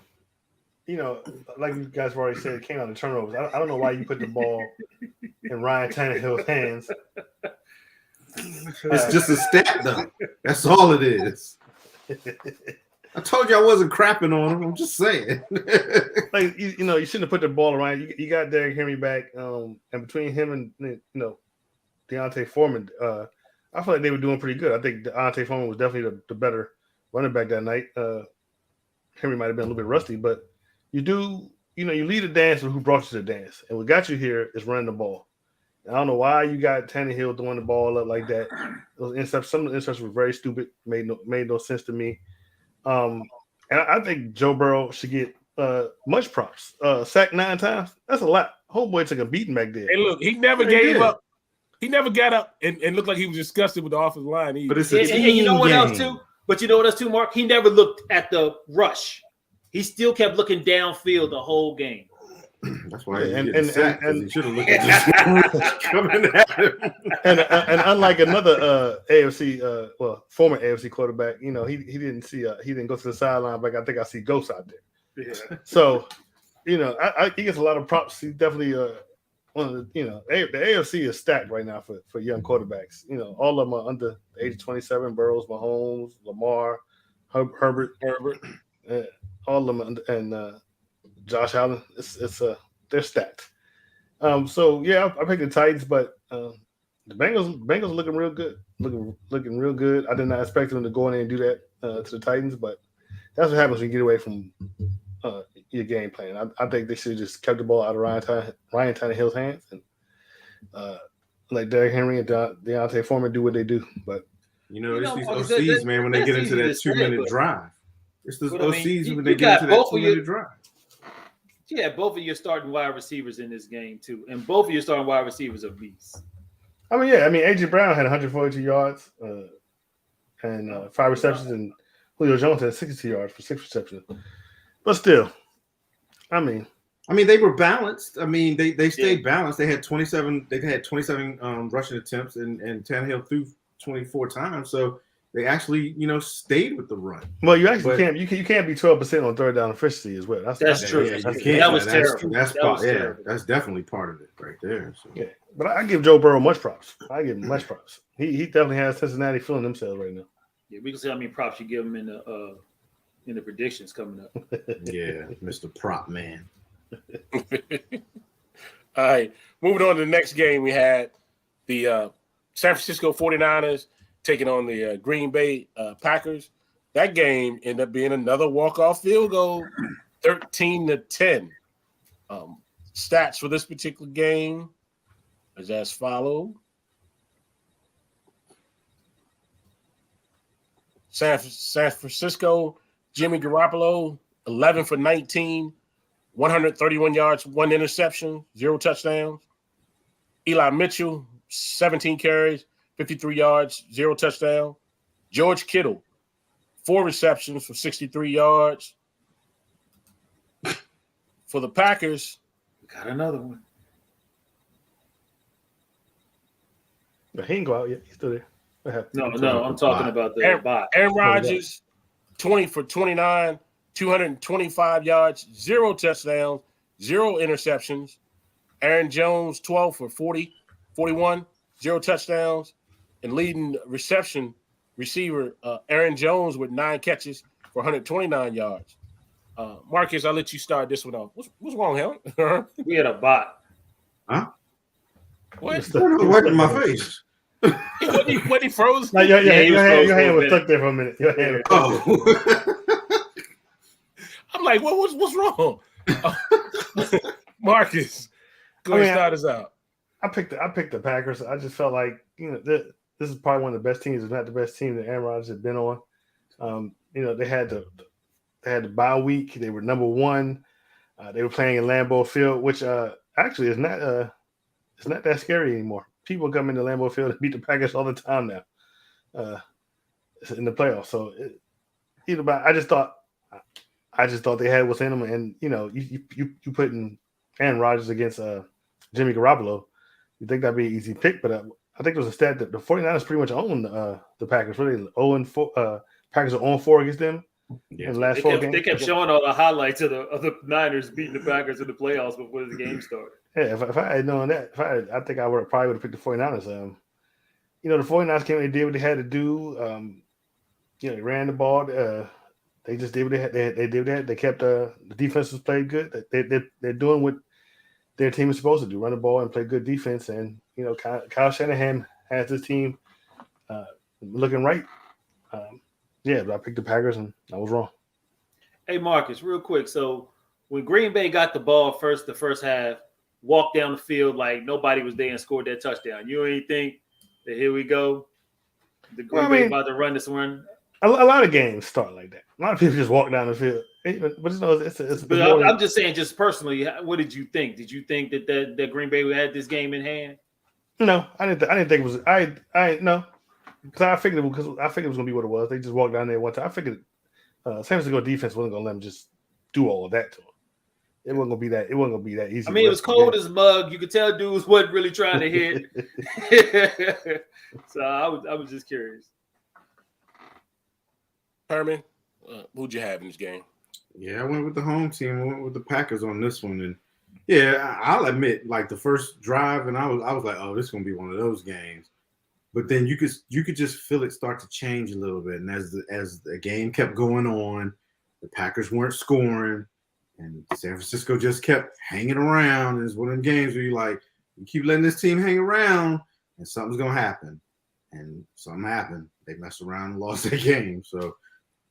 you guys have already said, it came out of turnovers. I don't know why you put the ball in Ryan Tannehill's hands. It's just a stat, though. That's all it is. I told you I wasn't crapping on him. I'm just saying. Like you shouldn't have put the ball around. You got Derrick Henry back, and between him and Deontay Foreman, I feel like they were doing pretty good. I think Deontay Foreman was definitely the better running back that night. Henry might have been a little bit rusty, but you lead a dance with who brought you to the dance. And what got you here is running the ball. And I don't know why you got Tannehill throwing the ball up like that. Those interceptions, some of the interceptions were very stupid, made no sense to me. And I think Joe Burrow should get much props. Sacked 9 times, that's a lot. Homeboy took a beating back there. Hey, look, he never gave up. He never got up and looked like he was disgusted with the offensive line either. But it's a team and you know what game. else too? But you know what else too, Mark? He never looked at the rush. He still kept looking downfield the whole game. That's why he should have looked at this coming at him. And unlike another former AFC quarterback, he didn't go to the sideline, but I think I see ghosts out there. Yeah. So, he gets a lot of props. He's definitely one of the AFC is stacked right now for young quarterbacks. All of them are under the age of 27. Burrows, Mahomes, Lamar, Herbert, all of them, and Josh Allen. They're stacked. So yeah, I picked the Titans, but the Bengals are looking real good. Looking real good. I did not expect them to go in there and do that to the Titans, but that's what happens when you get away from your game plan. I think they should have just kept the ball out of Ryan Tannehill's hands and let Derrick Henry and Deontay Foreman do what they do. But it's these OCs, man, when they get into that 2-minute drive. It's those OCs when they get into that 2-minute drive. Yeah, both of your starting wide receivers in this game too, and both of your starting wide receivers are beasts. AJ Brown had 142 yards and 5 receptions, and Julio Jones had 62 yards for 6 receptions. But still, they were balanced. They stayed balanced. They had 27. They had 27 rushing attempts, and Tannehill threw 24 times. So they actually, stayed with the run. Well, you actually can't. You can't be 12% on third down efficiency as well. That's true. That was terrible. That's definitely part of it right there. So. Yeah, but I give Joe Burrow much props. I give him much props. He definitely has Cincinnati feeling themselves right now. Yeah, we can see how many props you give him in the predictions coming up. Yeah, Mr. Prop Man. All right, moving on to the next game, we had the San Francisco 49ers taking on the Green Bay Packers. That game ended up being another walk-off field goal, 13-10. Stats for this particular game is as follows. San Francisco, Jimmy Garoppolo, 11 for 19, 131 yards, 1 interception, 0 touchdowns. Eli Mitchell, 17 carries, 53 yards, 0 touchdown. George Kittle, 4 receptions for 63 yards. For the Packers, Got another one. But he ain't go out yet. He's still there. No, I'm talking about the bot. Aaron Rodgers, 20 for 29, 225 yards, 0 touchdowns, 0 interceptions. Aaron Jones, 12 for 41, 0 touchdowns. And leading receiver, Aaron Jones with 9 catches for 129 yards. Marcus, I'll let you start this one off. What's wrong, Helen? We had a bot. Huh? What? Wiping my face. When he froze? Like, your froze hand for a was minute. stuck there for a minute. Your hand was Oh. I'm like, what's wrong? Marcus, go ahead and start us out. I picked the Packers. I just felt like, this is probably one of the best teams, if not the best team that Aaron Rodgers had been on. They had the bye week. They were number 1. They were playing in Lambeau Field, which actually is not it's not that scary anymore. People come into Lambeau Field and beat the Packers all the time now in the playoffs. So I just thought they had what's in them, and you putting Aaron Rodgers against Jimmy Garoppolo, you think that'd be an easy pick, but I think it was a stat that the 49ers pretty much own the Packers. Really, 0-4. Packers are 0-4 against them in the last 4 games. They kept showing all the highlights of the Niners beating the Packers in the playoffs before the game started. Yeah, if I had known that, I think I probably would have picked the 49ers. The 49ers came and they did what they had to do. They ran the ball. They just did what they had. They did that. They kept the defense was played good. They're doing what their team is supposed to do: run the ball and play good defense. And Kyle Shanahan has this team looking right. But I picked the Packers and I was wrong. Hey, Marcus, real quick. So when Green Bay got the ball the first half, walked down the field like nobody was there and scored that touchdown, you don't even think that here we go? The Green Bay about to run this one? A lot of games start like that. A lot of people just walk down the field. But I'm just saying, just personally, what did you think? Did you think that Green Bay had this game in hand? No, I didn't think it was. No. Because I figured it was going to be what it was. They just walked down there one time. I figured San Francisco defense wasn't going to let them just do all of that to them. It wasn't going to be that easy. I mean, it was cold as mug. You could tell dudes wasn't really trying to hit. So I was just curious. Herman, who'd you have in this game? Yeah, I went with the home team. I went with the Packers on this one, and yeah, I'll admit, like the first drive, and I was like, oh, this is going to be one of those games. But then you could just feel it start to change a little bit. And as the game kept going on, the Packers weren't scoring, and San Francisco just kept hanging around. And it's one of them games where you keep letting this team hang around, and something's gonna happen. And something happened. They messed around and lost their game. So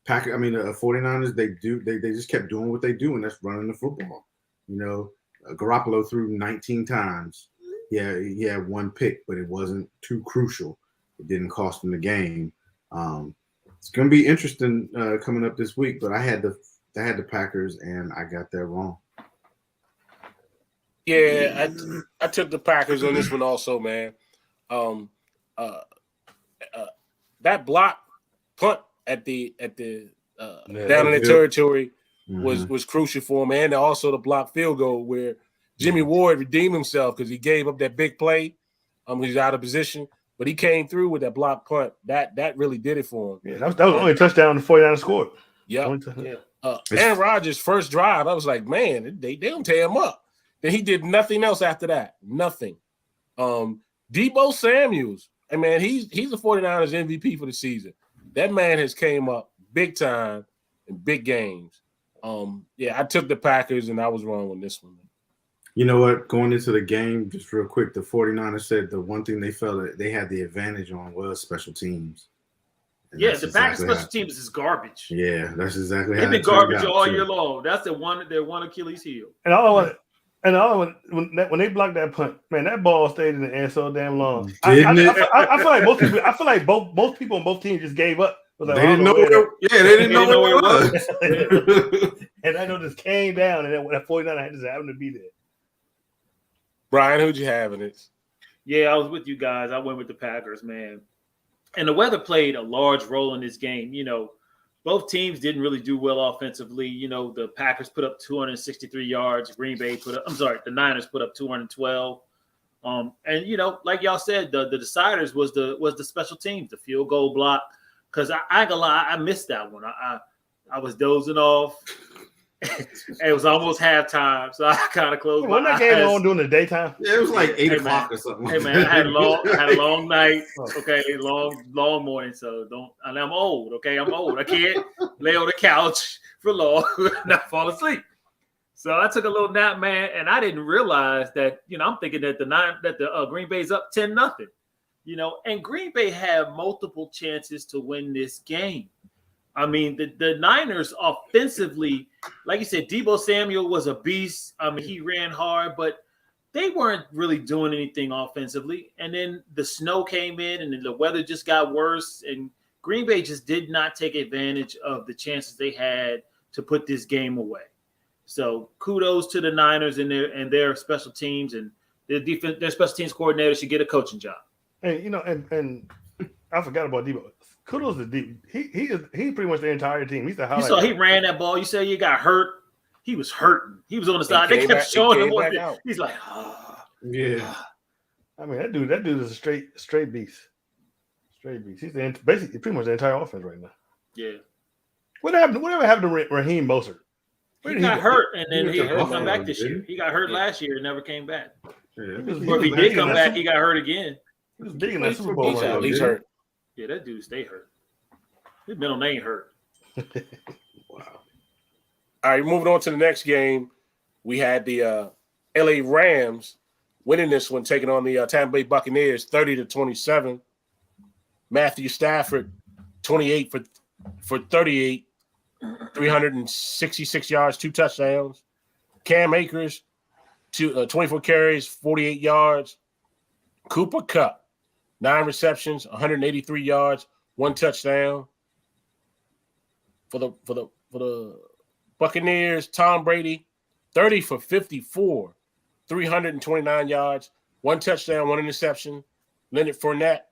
the 49ers, they just kept doing what they do, and that's running the football. Garoppolo threw 19 times. Yeah, he had 1 pick, but it wasn't too crucial. It didn't cost him the game. It's going to be interesting coming up this week, but I had the Packers, and I got that wrong. Yeah, I took the Packers on this one also, man. That block punt at the down in the territory was crucial for him, and also the block field goal where Jimmy Ward redeemed himself because he gave up that big play. He's out of position, but he came through with that block punt. That really did it for him. Yeah, that was the only touchdown the 49ers scored. Yeah. Aaron Rodgers' first drive, I was like, man, they don't tear him up. Then he did nothing else after that. Nothing. Deebo Samuels, man, he's the 49ers MVP for the season. That man has came up big time in big games. I took the Packers, and I was wrong on this one. You know what? Going into the game, just real quick, the 49ers said the one thing they felt that they had the advantage on was special teams. And Yeah, that's the Packers exactly special teams is garbage. Yeah, that's exactly how They've been it turned garbage out, all too. year long. That's their one Achilles heel. And when they blocked that punt, man, that ball stayed in the air so damn long. I feel like most people. I feel like most people on both teams just gave up. Like, they didn't know where. Yeah, they didn't know where it was. And I know this came down, and then when that 49 had just happened to be there. Brian, who'd you have in it? Yeah, I was with you guys. I went with the Packers, man. And the weather played a large role in this game. You know, both teams didn't really do well offensively. You know, the Packers put up 263 yards. The Niners put up 212. And you know, like y'all said, the deciders was the special teams, the field goal block. Because I ain't gonna lie, I missed that one. I was dozing off. It was almost halftime, so I kind of closed my eyes. Wasn't that game on during the daytime? Yeah, it was like 8 o'clock or something. Hey man, I had a long night. Okay, long morning. So and I'm old. Okay, I'm old. I can't lay on the couch for long and not fall asleep. So I took a little nap, man, and I didn't realize that. You know, I'm thinking that the Green Bay's up 10-0. You know, and Green Bay had multiple chances to win this game. I mean, the Niners offensively, like you said, Deebo Samuel was a beast. I mean, he ran hard, but they weren't really doing anything offensively. And then the snow came in, and then the weather just got worse. And Green Bay just did not take advantage of the chances they had to put this game away. So kudos to the Niners and their special teams, and their special teams coordinator should get a coaching job. And you know, and I forgot about Deebo. Kudos to Deebo. He pretty much the entire team. He's the highlight. You saw he ran that ball. You said he got hurt. He was hurting. He was on the side. They kept showing him. He's like, yeah. I mean, that dude is a straight beast. Straight beast. He's basically pretty much the entire offense right now. Yeah. Whatever happened to Raheem Mostert? He got hurt, and then he come back this year. He got hurt last year and never came back. Yeah. Or if he did come back, he got hurt again. He was big in that Super Bowl. He's hurt. Yeah, that dude stay hurt. His middle name hurt. Wow. All right, moving on to the next game. We had the LA Rams winning this one, taking on the Tampa Bay Buccaneers 30-27. Matthew Stafford, 28 for 38, 366 yards, 2 touchdowns. Cam Akers, 24 carries, 48 yards. Cooper Kupp, 9 receptions, 183 yards, 1 touchdown. For the Buccaneers, Tom Brady, 30 for 54, 329 yards, 1 touchdown, 1 interception. Leonard Fournette,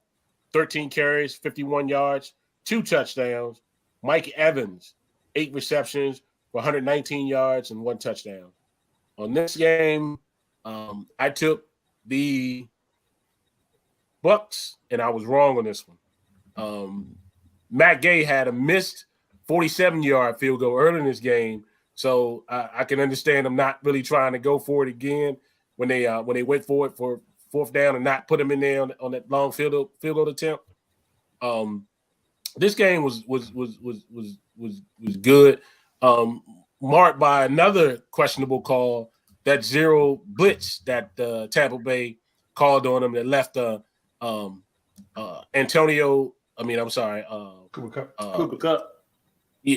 13 carries, 51 yards, 2 touchdowns. Mike Evans, 8 receptions for 119 yards and 1 touchdown. On this game, I took the Bucks, and I was wrong on this one. Matt Gay had a missed 47-yard field goal early in this game, so I can understand them not really trying to go for it again when they went for it for 4th down and not put him in there on that long field goal attempt. This game was good, marked by another questionable call, that zero blitz that Tampa Bay called on him that left Cooper Kupp.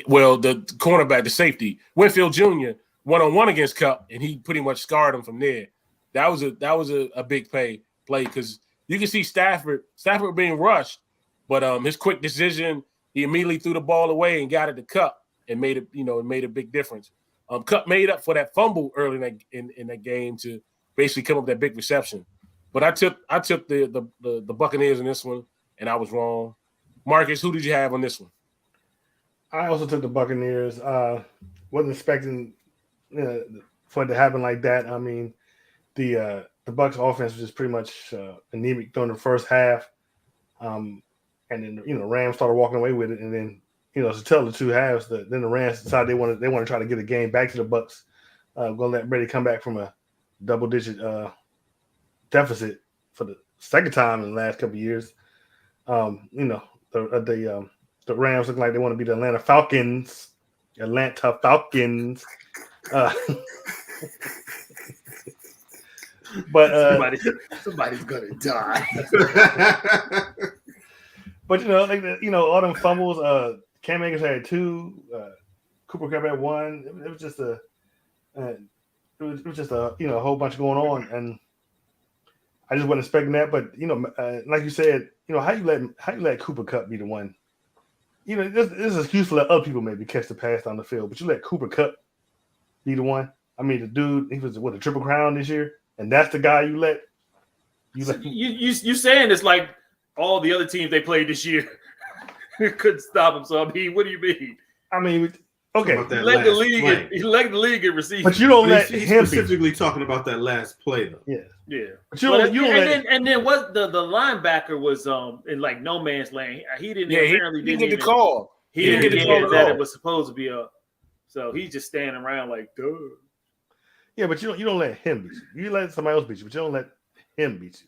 Well, the cornerback, the safety, Winfield Jr. 1-on-1 against Kupp, and he pretty much scarred him from there. That was a big play because you can see Stafford being rushed, but his quick decision, he immediately threw the ball away and got it to Kupp and made a big difference. Kupp made up for that fumble early in that game to basically come up with that big reception. But I took the Buccaneers in this one, and I was wrong. Marcus, who did you have on this one? I also took the Buccaneers. Wasn't expecting for it to happen like that. I mean, the Bucs offense was just pretty much anemic during the first half, and then Rams started walking away with it, and then to tell the two halves, then the Rams decided they want to try to get a game back to the Bucs. Going to let Brady come back from a double-digit deficit for the second time in the last couple of years. The Rams look like they want to be the Atlanta Falcons. But somebody's gonna die. but all them fumbles. Cam Akers had 2. Cooper Kupp had 1. It was just a whole bunch going on, and I just wasn't expecting that. But like you said, how you let Cooper Kupp be the one. This is an excuse to let other people maybe catch the pass down the field, but you let Cooper Kupp be the one. I mean, the dude, he was a Triple Crown this year, and that's the guy you let. You saying it's like all the other teams they played this year couldn't stop him. So I mean, what do you mean? I mean, okay, he led the league in receiving, but you don't let he's him specifically talking about that last play though. Yeah. But then what the linebacker was in like no man's land. He didn't didn't get the call. He didn't get the call that it was supposed to be a. So he's just standing around like, duh. Yeah, but you don't let him beat you. You let somebody else beat you, but you don't let him beat you.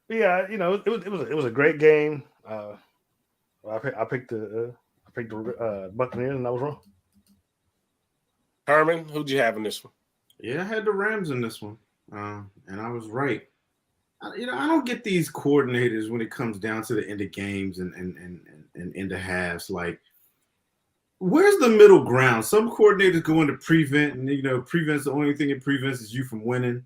Yeah, it was a great game. I picked the Buccaneers, and I was wrong. Herman, who'd you have in this one? Yeah, I had the Rams in this one, and I was right. I don't get these coordinators when it comes down to the end of games and end of halves. Like, where's the middle ground? Some coordinators go into prevent, and prevent's the only thing it prevents is you from winning.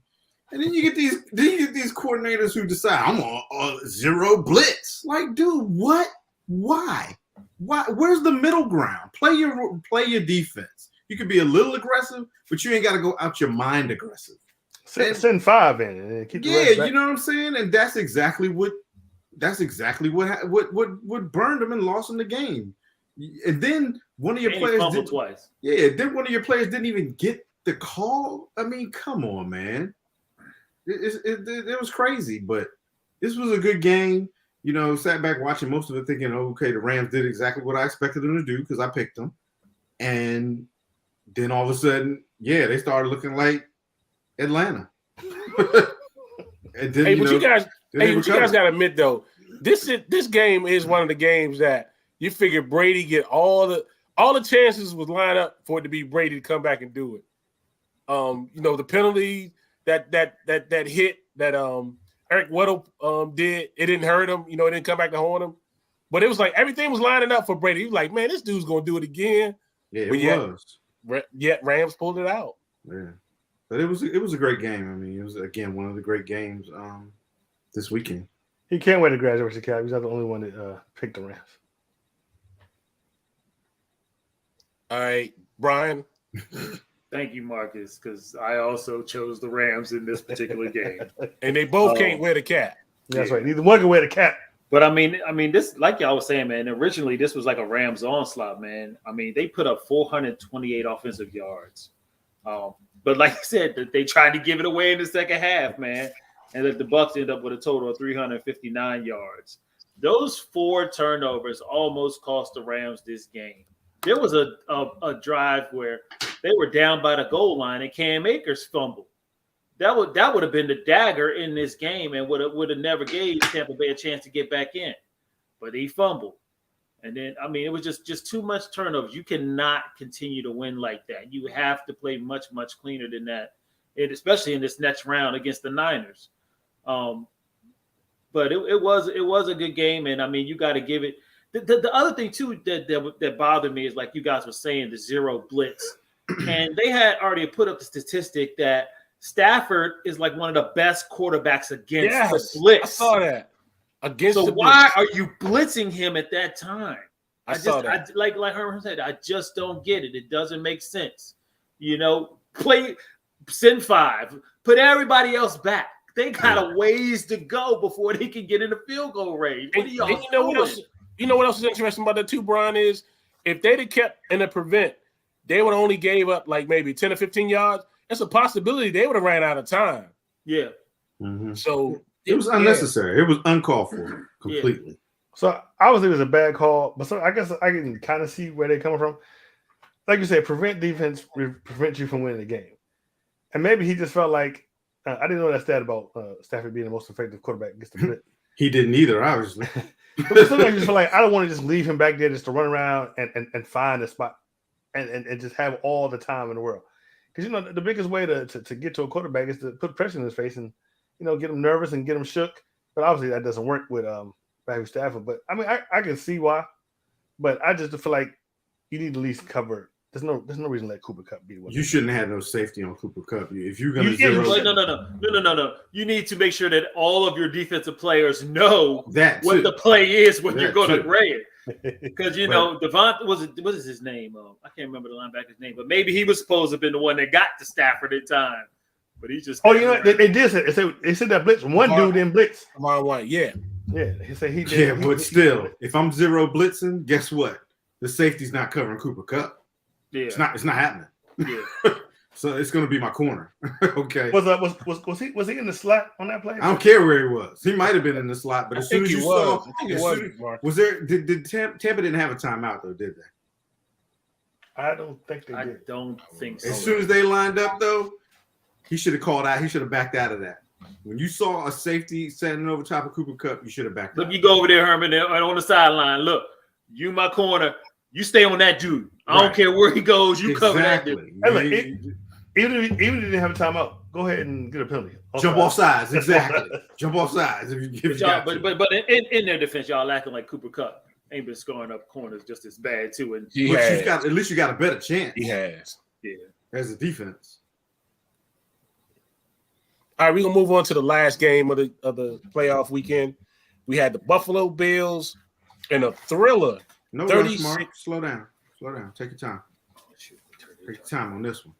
And then you get these coordinators who decide I'm on 0 blitz. Like, dude, what? Why? Where's the middle ground? Play your defense. You can be a little aggressive, but you ain't got to go out your mind aggressive. Send 5 in. And keep the rest back. You know what I'm saying? And that's exactly what burned them and lost them the game. And then one of your players fumbled twice. Yeah, then one of your players didn't even get the call. I mean, come on, man. It was crazy, but this was a good game. Sat back watching most of it thinking, okay, the Rams did exactly what I expected them to do because I picked them. And then all of a sudden, they started looking like Atlanta. And then, you guys got to admit, though, this game is one of the games that you figure Brady get all the chances was lined up for it to be Brady to come back and do it. The penalty that hit that Eric Weddle did, it didn't hurt him. It didn't come back to haunt him. But it was like everything was lining up for Brady. He was like, man, this dude's going to do it again. Yeah, it was. Yet Rams pulled it out. Yeah. But it was a great game. I mean, it was, again, one of the great games this weekend. He can't wait to graduate the cap. He's not the only one that picked the Rams. All right, Brian. Thank you, Marcus, because I also chose the Rams in this particular game. And they both can't wear the cap. That's right. Neither one can wear the cap. But I mean, this, like y'all was saying, man, originally this was like a Rams onslaught, man. I mean, they put up 428 offensive yards. But like I said, they tried to give it away in the second half, man. And that the Bucs ended up with a total of 359 yards. Those 4 turnovers almost cost the Rams this game. There was a drive where they were down by the goal line and Cam Akers fumbled. That would have been the dagger in this game and would have never gave Tampa Bay a chance to get back in. But he fumbled. And then, I mean, it was just too much turnovers. You cannot continue to win like that. You have to play much, much cleaner than that, especially in this next round against the Niners. But it was a good game, and I mean, you got to give it. The other thing too that bothered me is, like you guys were saying, the 0 blitz, and they had already put up the statistic that Stafford is like one of the best quarterbacks against the blitz. I saw that. So why are you blitzing him at that time? I saw that. Like Herman said, I just don't get it. It doesn't make sense. Send 5, put everybody else back. They got a ways to go before they can get in the field goal range. What are y'all doing? You know what else is interesting about that too, Brian, is if they'd have kept in a prevent, they would have only gave up like maybe 10 or 15 yards. It's a possibility they would have ran out of time. Yeah. Mm-hmm. So it was unnecessary. It was uncalled for completely. Yeah. So obviously it was a bad call, but I guess I can kind of see where they're coming from. Like you said, prevent defense prevents you from winning the game. And maybe he just felt like I didn't know that stat about Stafford being the most effective quarterback against the blitz. He didn't either, obviously. But sometimes you just feel like I don't want to just leave him back there just to run around and find a spot and just have all the time in the world. because the biggest way to get to a quarterback is to put pressure in his face and get him nervous and get him shook. But obviously that doesn't work with Matthew Stafford. But I mean, I can see why, but I just feel like you need to at least cover. There's no reason to let Cooper Kupp be one. You shouldn't have no safety on Cooper Kupp. If you're going to No. You need to make sure that all of your defensive players know what the play is when you're going to grade it. Because Devon what is his name? I can't remember the linebacker's name, but maybe he was supposed to have been the one that got to Stafford in time. But he just they did say they said that blitz. One dude didn't blitz. Yeah. He said he did. Yeah, but still, if I'm zero blitzing, guess what? The safety's not covering Cooper Kupp. Yeah, it's not happening. Yeah. So it's going to be my corner. Okay. Was he in the slot on that play? I don't care where he was. He might have been in the slot, but as soon as you saw, was there? Did Tampa didn't have a timeout though? Did they? I don't think they did. I don't think so. As soon as they lined up though, he should have called out. He should have backed out of that. When you saw a safety standing over top of Cooper Kupp, you should have backed out. Look, you go over there, Herman, and on the sideline. Look, you my corner. You stay on that dude. I don't care where he goes. You cover that dude. Hey, look, even if he didn't have a timeout, go ahead and get a penalty. Jump off sides, exactly. Jump off sides if you got to. But in their defense, y'all acting like Cooper Kupp ain't been scoring up corners just as bad too. And at least you got a better chance. He has. Yeah. As a defense. All right, we're gonna move on to the last game of the playoff weekend. We had the Buffalo Bills in a thriller. No rush, Mark. Slow down. Take your time. Take your time on this one.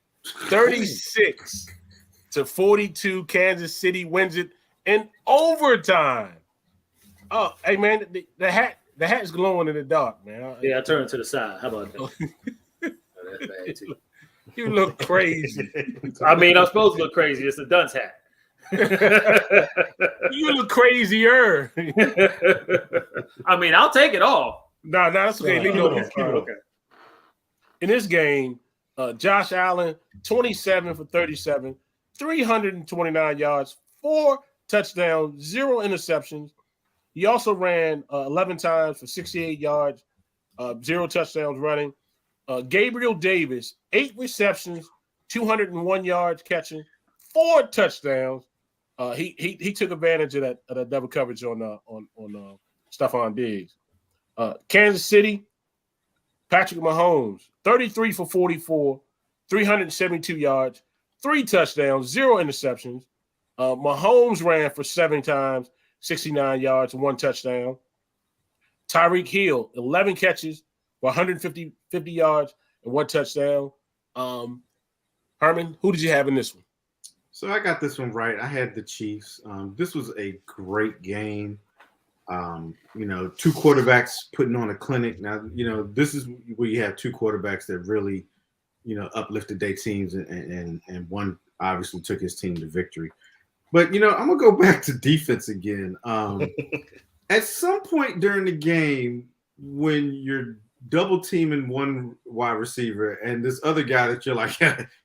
36-42, Kansas City wins it in overtime. Oh, hey man, the hat's glowing in the dark, man. Yeah, I turned to the side. How about that? That's bad too. You look crazy. I mean, I'm supposed to look crazy. It's a dunce hat. You look crazier. I mean, I'll take it off. No, that's okay. Leave it on. Okay. In this game, Josh Allen, 27 for 37, 329 yards, 4 touchdowns, 0 interceptions. He also ran 11 times for 68 yards, 0 touchdowns running. Gabriel Davis, 8 receptions, 201 yards catching, 4 touchdowns. He took advantage of that double coverage on Stephon Diggs. Kansas City, Patrick Mahomes, 33 for 44, 372 yards, 3 touchdowns, 0 interceptions. Mahomes ran for 7 times, 69 yards, 1 touchdown. Tyreek Hill, 11 catches for 150 yards and 1 touchdown. Herman, who did you have in this one? So I got this one right. I had the Chiefs. This was a great game. 2 quarterbacks putting on a clinic. Now, this is where you have 2 quarterbacks that really, uplifted their teams and one obviously took his team to victory. But, I'm going to go back to defense again. At some point during the game, when you're double teaming one wide receiver and this other guy that you're like,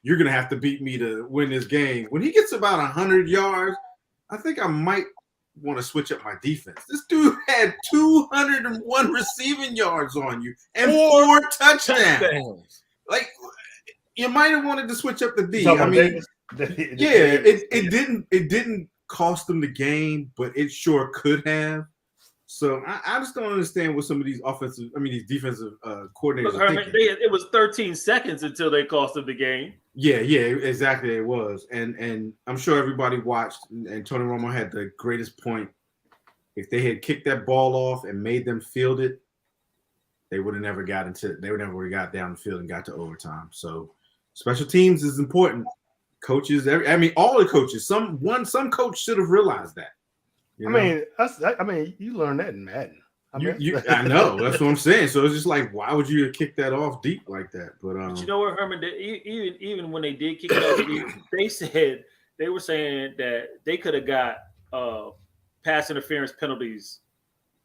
you're going to have to beat me to win this game. When he gets about 100 yards, I think I might want to switch up my defense. This dude had 201 receiving yards on you and 4 touchdowns. Like, you might have wanted to switch up the D. I mean, it didn't cost them the game, but it sure could have. So I just don't understand what some of these these defensive coordinators are thinking. It was 13 seconds until they cost them the game. Yeah, exactly. It was, and I'm sure everybody watched. And Tony Romo had the greatest point. If they had kicked that ball off and made them field it, they would have never got down the field and got to overtime. So special teams is important. Coaches, all the coaches. Some coach should have realized that. You know? You learn that in Madden. I know. That's what I'm saying. So it's just like, why would you kick that off deep like that? But you know what, Herman? Even when they did kick it off deep, they were saying that they could have got pass interference penalties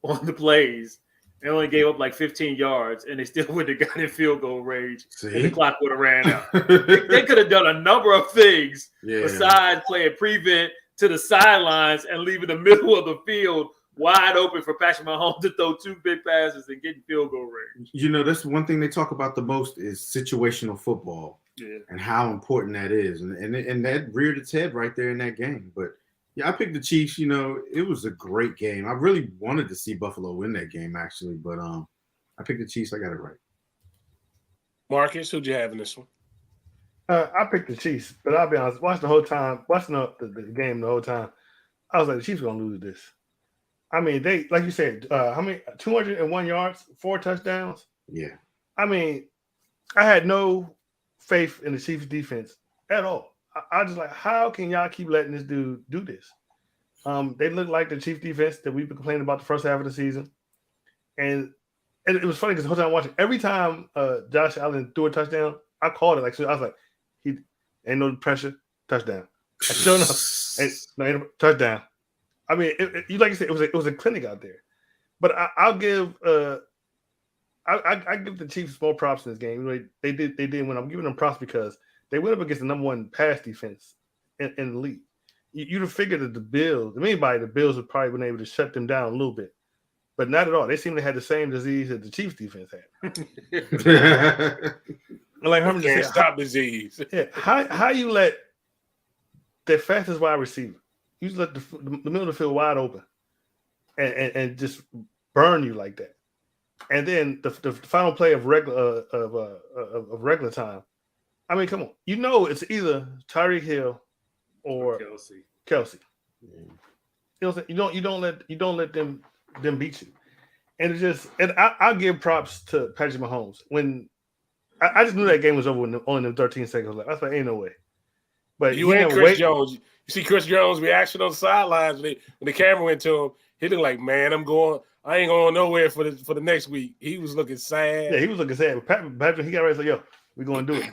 on the plays. They only gave up like 15 yards, and they still would have got in field goal range. And the clock would have ran out. they could have done a number of things besides playing prevent to the sidelines and leaving the middle of the field wide open for Patrick Mahomes to throw 2 big passes and get in field goal range. That's one thing they talk about the most is situational football. and how important that is. And that reared its head right there in that game. But yeah, I picked the Chiefs. You know, it was a great game. I really wanted to see Buffalo win that game, actually, but I picked the Chiefs. I got it right. Marcus, who'd you have in this one? I picked the Chiefs, but I'll be honest. Watching the game the whole time, I was like, the Chiefs are gonna lose this. I mean, they, like you said, how many 201 yards, 4 touchdowns. Yeah. I mean, I had no faith in the Chiefs defense at all. I just like, how can y'all keep letting this dude do this? They look like the Chiefs defense that we've been complaining about the first half of the season. And it was funny because the whole time I'm watching, every time Josh Allen threw a touchdown, I called it. Like, so I was like, he ain't no pressure, touchdown. I sure enough, touchdown. I mean, you like you said, it was a clinic out there. But I'll give I give the Chiefs more props in this game. They did win. I'm giving them props because they went up against the number 1 pass defense in the league. You'd have figured that the Bills would probably been able to shut them down a little bit, but not at all. They seem to have the same disease that the Chiefs defense had. Like Herman Can't said, stop disease. Yeah, how you let their fastest wide receiver, you just let the middle of the field wide open, and just burn you like that, and then the final play of regular time. I mean, come on, you know it's either Tyreek Hill or Kelsey. Yeah. You don't let them beat you, and I'll give props to Patrick Mahomes when. I just knew that game was over when only them 13 seconds left. I was like, ain't no way. But you ain't Chris Jones. You see Chris Jones' reaction on the sidelines when the camera went to him. He looked like, man, I ain't going nowhere for the next week. He was looking sad. Yeah, he was looking sad. But Patrick, he got ready to say, yo, we're going to do it.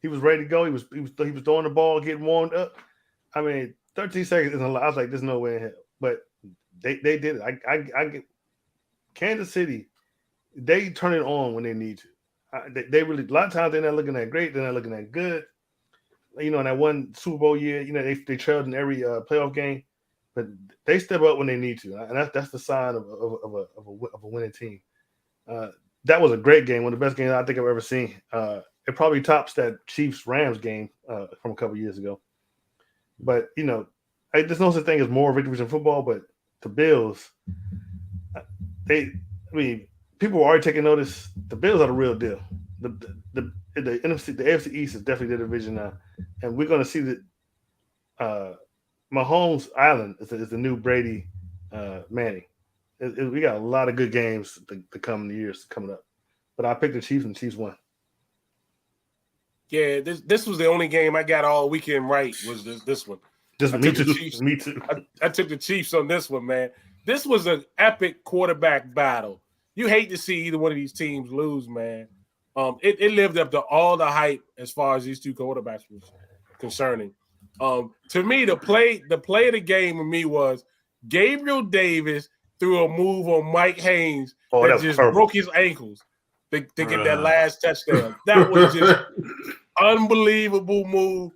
He was ready to go. He was throwing the ball, getting warmed up. I mean, 13 seconds isn't a lot. I was like, there's no way in hell. But they did it. I get Kansas City, they turn it on when they need to. They really, a lot of times they're not looking that great. They're not looking that good. You know, in that one Super Bowl year, you know, they trailed in every playoff game, but they step up when they need to, and that's the sign of a winning team. That was a great game, one of the best games I think I've ever seen. It probably tops that Chiefs-Rams game from a couple years ago. But you know, there's no such thing as more victories in football. But the Bills, people are already taking notice. The Bills are the real deal. The NFC, the AFC East is definitely the division now, and we're going to see that Mahomes Island is the new Brady Manning. We got a lot of good games the coming years coming up, but I picked the Chiefs and the Chiefs won. Yeah, this was the only game I got all weekend right. Was this one? Me too. I took the Chiefs on this one, man. This was an epic quarterback battle. You hate to see either one of these teams lose, man. It lived up to all the hype as far as these two quarterbacks was concerning. To me, the play of the game with me was Gabriel Davis threw a move on Mike Haynes that just broke his ankles to get that last touchdown. That was just unbelievable move.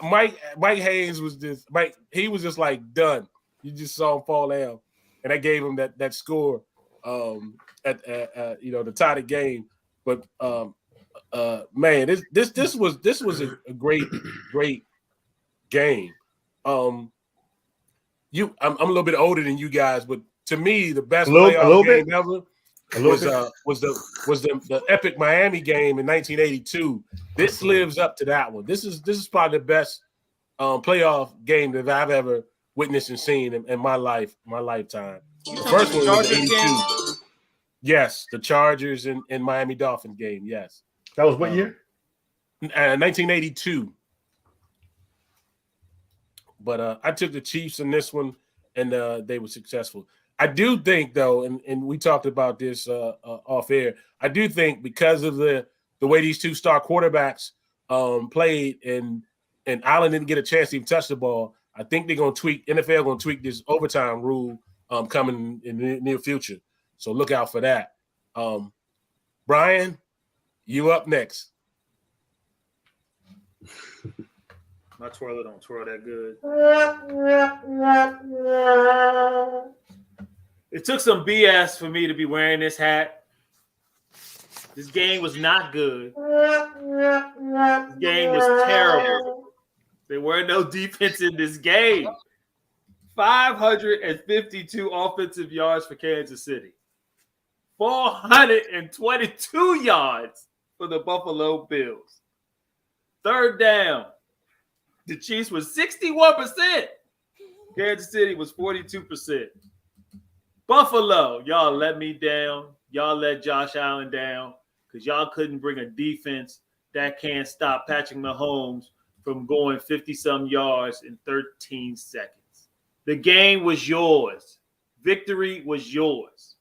Mike Haynes was just he was just like done. You just saw him fall down, and that gave him that score. To tie the game, but man, this was a great game. I'm a little bit older than you guys, but to me, the best playoff game ever was the epic Miami game in 1982. This lives up to that one. This is probably the best playoff game that I've ever witnessed and seen in my lifetime. The first one was 82. Yes, the Chargers and Miami Dolphins game. Yes, that was what year? 1982. But I took the Chiefs in this one, and they were successful. I do think, though, and we talked about this off air. I do think because of the way these two star quarterbacks played, and Allen didn't get a chance to even touch the ball. I think they're going to tweak. NFL going to tweak this overtime rule coming in the near future. So look out for that. Brian, you up next. My twirler don't twirl that good. It took some BS for me to be wearing this hat. This game was not good. This game was terrible. There were no defense in this game. 552 offensive yards for Kansas City. 422 yards for the Buffalo Bills. Third down. The Chiefs was 61%. Kansas City was 42%. Buffalo, y'all let me down. Y'all let Josh Allen down because y'all couldn't bring a defense that can't stop Patrick Mahomes from going 50-some yards in 13 seconds. The game was yours. Victory was yours.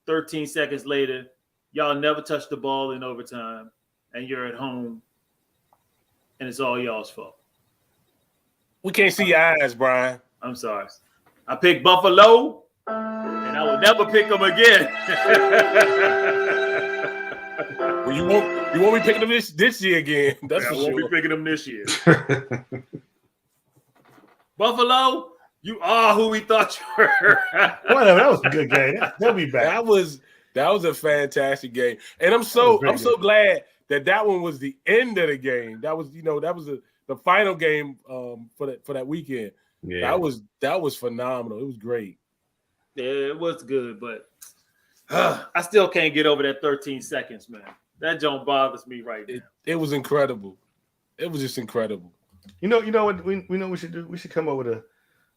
13 seconds later, y'all never touched the ball in overtime, and you're at home, and it's all y'all's fault. We can't see your eyes, Brian. I'm sorry. I picked Buffalo, and I will never pick them again. Well, you won't be picking them this year again. That's for I won't sure. be picking them this year. Buffalo, you are who we thought you were. Whatever, that was a good game. They'll be back. That was a fantastic game, and I'm so glad that one was the end of the game. That was the final game for that weekend. Yeah, that was phenomenal. It was great. Yeah, it was good, but I still can't get over that 13 seconds, man. That don't bothers me right now. It was incredible. It was just incredible. You know what we know we should do? We should come up with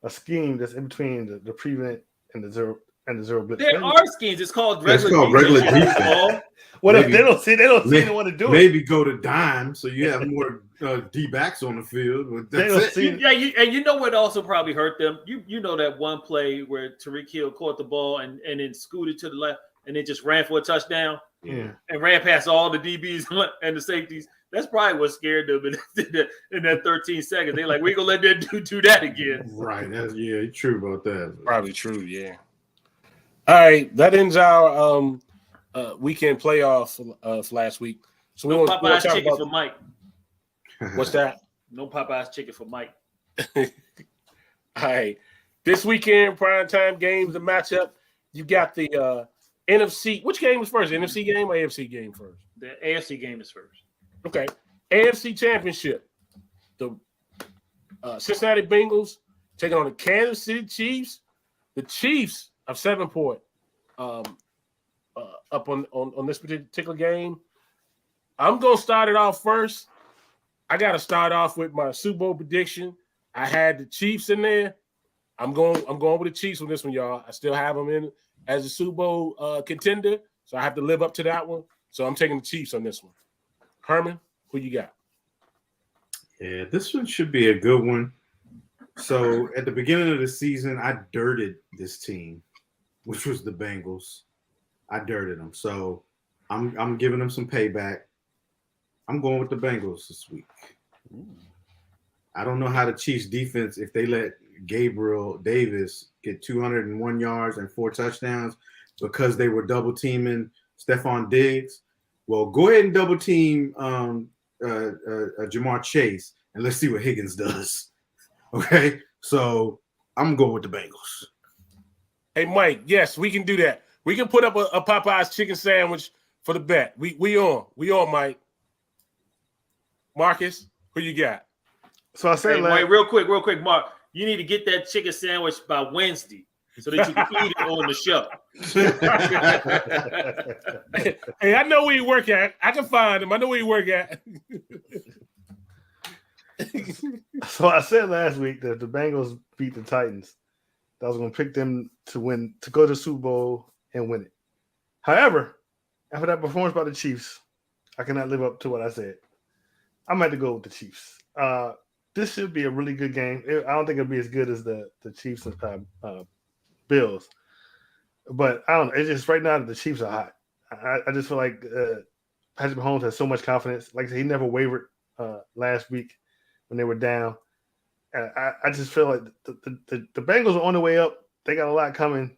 a scheme that's in between the prevent and the zero blitz. There are schemes. It's called regular defense. What if they don't seem to want to do it? Maybe go to dime so you have more D-backs on the field. That's it. And you know what also probably hurt them? You know that one play where Tyreek Hill caught the ball and then scooted to the left and then just ran for a touchdown. Yeah. And ran past all the DBs and the safeties. That's probably what scared them in that 13 seconds. They're like, we're going to let that dude do that again. Right. You're true about that. Probably true, yeah. All right. That ends our weekend playoff last week. So No we want Popeye's to talk chicken about for Mike. What's that? No Popeye's chicken for Mike. All right. This weekend, primetime games, the matchup. You got the NFC. Which game was first? NFC game or AFC game first? The AFC game is first. Okay. AFC Championship. The Cincinnati Bengals taking on the Kansas City Chiefs. The Chiefs are 7-point up on this particular game. I'm going to start it off first. I got to start off with my Super Bowl prediction. I had the Chiefs in there. I'm going with the Chiefs on this one, y'all. I still have them in as a Super Bowl contender, so I have to live up to that one. So I'm taking the Chiefs on this one. Herman, who you got? Yeah, this one should be a good one. So at the beginning of the season, I dirted this team, which was the Bengals. I dirted them. So I'm giving them some payback. I'm going with the Bengals this week. I don't know how the Chiefs defense, if they let Gabriel Davis get 201 yards and 4 touchdowns because they were double teaming Stephon Diggs. Well, go ahead and double team Jamar Chase and let's see what Higgins does. Okay, so I'm going with the Bengals. Hey, Mike, yes, we can do that. We can put up a Popeye's chicken sandwich for the bet. We on, Mike. Marcus, who you got? So I said, wait, real quick, Mark. You need to get that chicken sandwich by Wednesday so that you can eat it on the show. Hey, I know where you work at. I can find him. I know where you work at. So I said last week that the Bengals beat the Titans. I was going to pick them to win, to go to the Super Bowl and win it. However, after that performance by the Chiefs, I cannot live up to what I said. I'm going to go with the Chiefs. This should be a really good game. I don't think it'll be as good as the Chiefs and Bills. But I don't know. It's just right now the Chiefs are hot. I just feel like Patrick Mahomes has so much confidence. Like I said, he never wavered last week when they were down. I just feel like the Bengals are on the way up. They got a lot coming.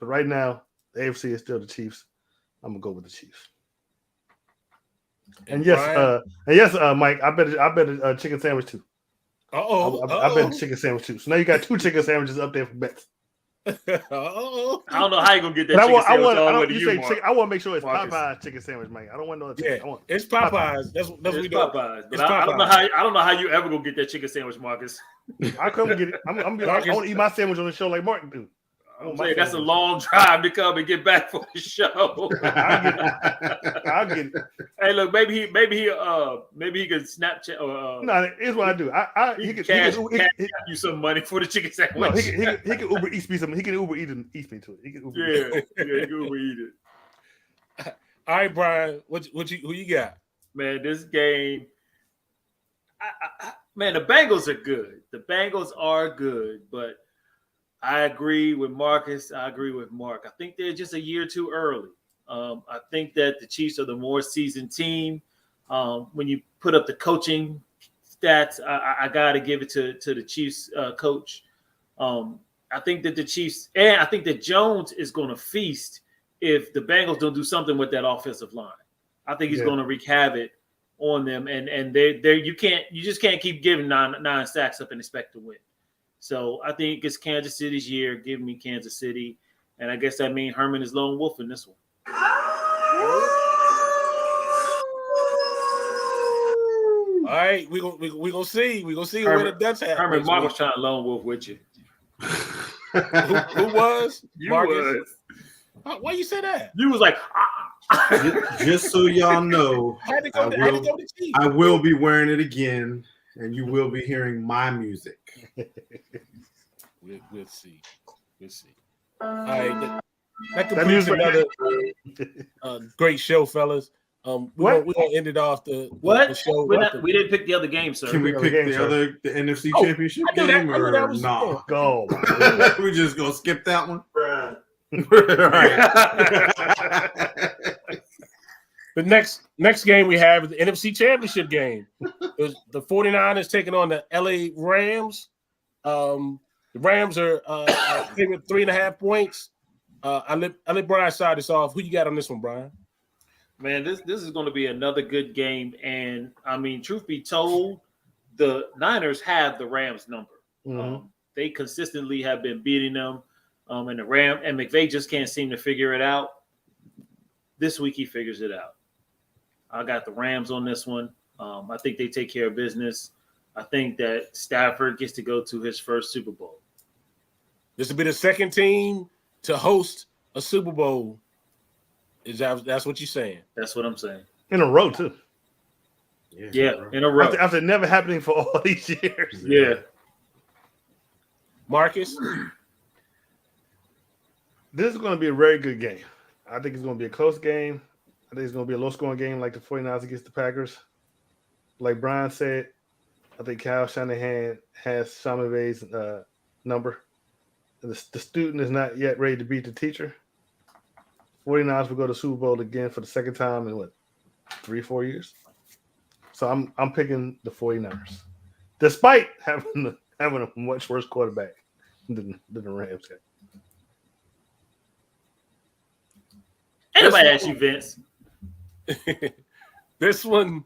But right now, the AFC is still the Chiefs. I'm going to go with the Chiefs. And yes, Mike, I bet a chicken sandwich too. I bet a chicken sandwich too. So now you got 2 chicken sandwiches up there for bets. Oh, I don't know how you gonna get that But chicken sandwich all the way want to you you, say Mark. chicken. I want to make sure it's Marcus. Popeye's chicken sandwich, man. I don't want no other yeah, chicken. I want it's Popeyes. That's what It's we do. Popeyes, but It's I don't know Popeyes. how you ever gonna get that chicken sandwich, Marcus. I come get it. I want to eat my sandwich on the show like Martin do. I'm saying that's a long drive to come and get back for the show. I'll get it. Hey, look, maybe he could Snapchat or No, here's what I do. he can cash you some money for the chicken sandwich. No, he can Uber Eats me something. He can Uber Eat and eat me to it. He can Uber Eat. he can Uber eat it. All right, Brian, who you got? Man, this game, man, the Bengals are good. The Bengals are good, but I agree with Marcus. I agree with Mark. I think they're just a year too early. I think that the Chiefs are the more seasoned team. When you put up the coaching stats, I got to give it to the Chiefs coach. I think that the Chiefs, and I think that Jones is going to feast if the Bengals don't do something with that offensive line. I think he's going to wreak havoc on them, and you just can't keep giving nine sacks up and expect to win. So I think it's Kansas City's year. Give me Kansas City, and I guess that means Herman is lone wolf in this one. All right, we gonna see. We gonna see where the Dutch at. Herman, Mark was trying to lone wolf with you. Who was? You Marcus? Why you say that? You was like, Just so y'all know, I had to go to Chiefs. I will be wearing it again, and you will be hearing my music. We'll see. We'll see. All right, that completes another great show, fellas. We're gonna end it off the show. We didn't pick the other game, sir. Can we pick the Nfc Championship game or no? Go. We just gonna skip that one. The next game we have is the NFC Championship game. The 49ers taking on the LA Rams. The Rams are favorite 3.5 points. I let Brian start this off. Who you got on this one, Brian? Man, this is going to be another good game. And, I mean, truth be told, the Niners have the Rams number. Mm-hmm. They consistently have been beating them. And McVay just can't seem to figure it out. This week he figures it out. I got the Rams on this one. I think they take care of business. I think that Stafford gets to go to his first Super Bowl. This will be the second team to host a Super Bowl. That's what you're saying? That's what I'm saying. In a row, too. Yeah, in a row. After never happening for all these years. Yeah. Marcus? This is going to be a very good game. I think it's going to be a close game. I think it's going to be a low-scoring game like the 49ers against the Packers. Like Brian said, I think Kyle Shanahan has Sean McVay's number. The student is not yet ready to beat the teacher. 49ers will go to Super Bowl again for the second time in 3-4 years. So I'm picking the 49ers, despite having a much worse quarterback than the Rams had. Anybody ask you, Vince? This one,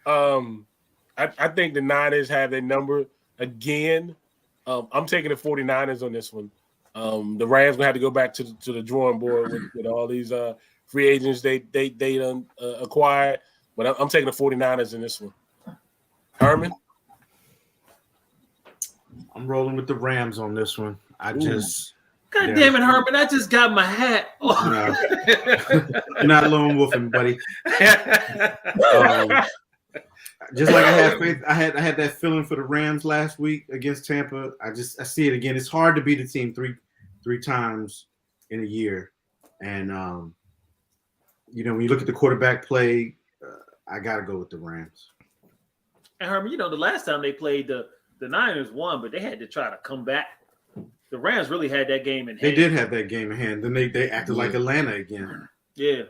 I think the Niners have their number again. I'm taking the 49ers on this one. The Rams gonna have to go back to the drawing board with all these free agents they acquired, but I'm taking the 49ers in this one. Herman? I'm rolling with the Rams on this one. God damn it, Herman! I just got my hat. No. You're not lone wolfing, buddy. Just like I had faith, I had that feeling for the Rams last week against Tampa. I see it again. It's hard to beat a team three times in a year, and when you look at the quarterback play, I gotta go with the Rams. And Herman, the last time they played, the Niners won, but they had to try to come back. The Rams really had that game in hand. They did have that game in hand. Then they acted like Atlanta again. Yeah.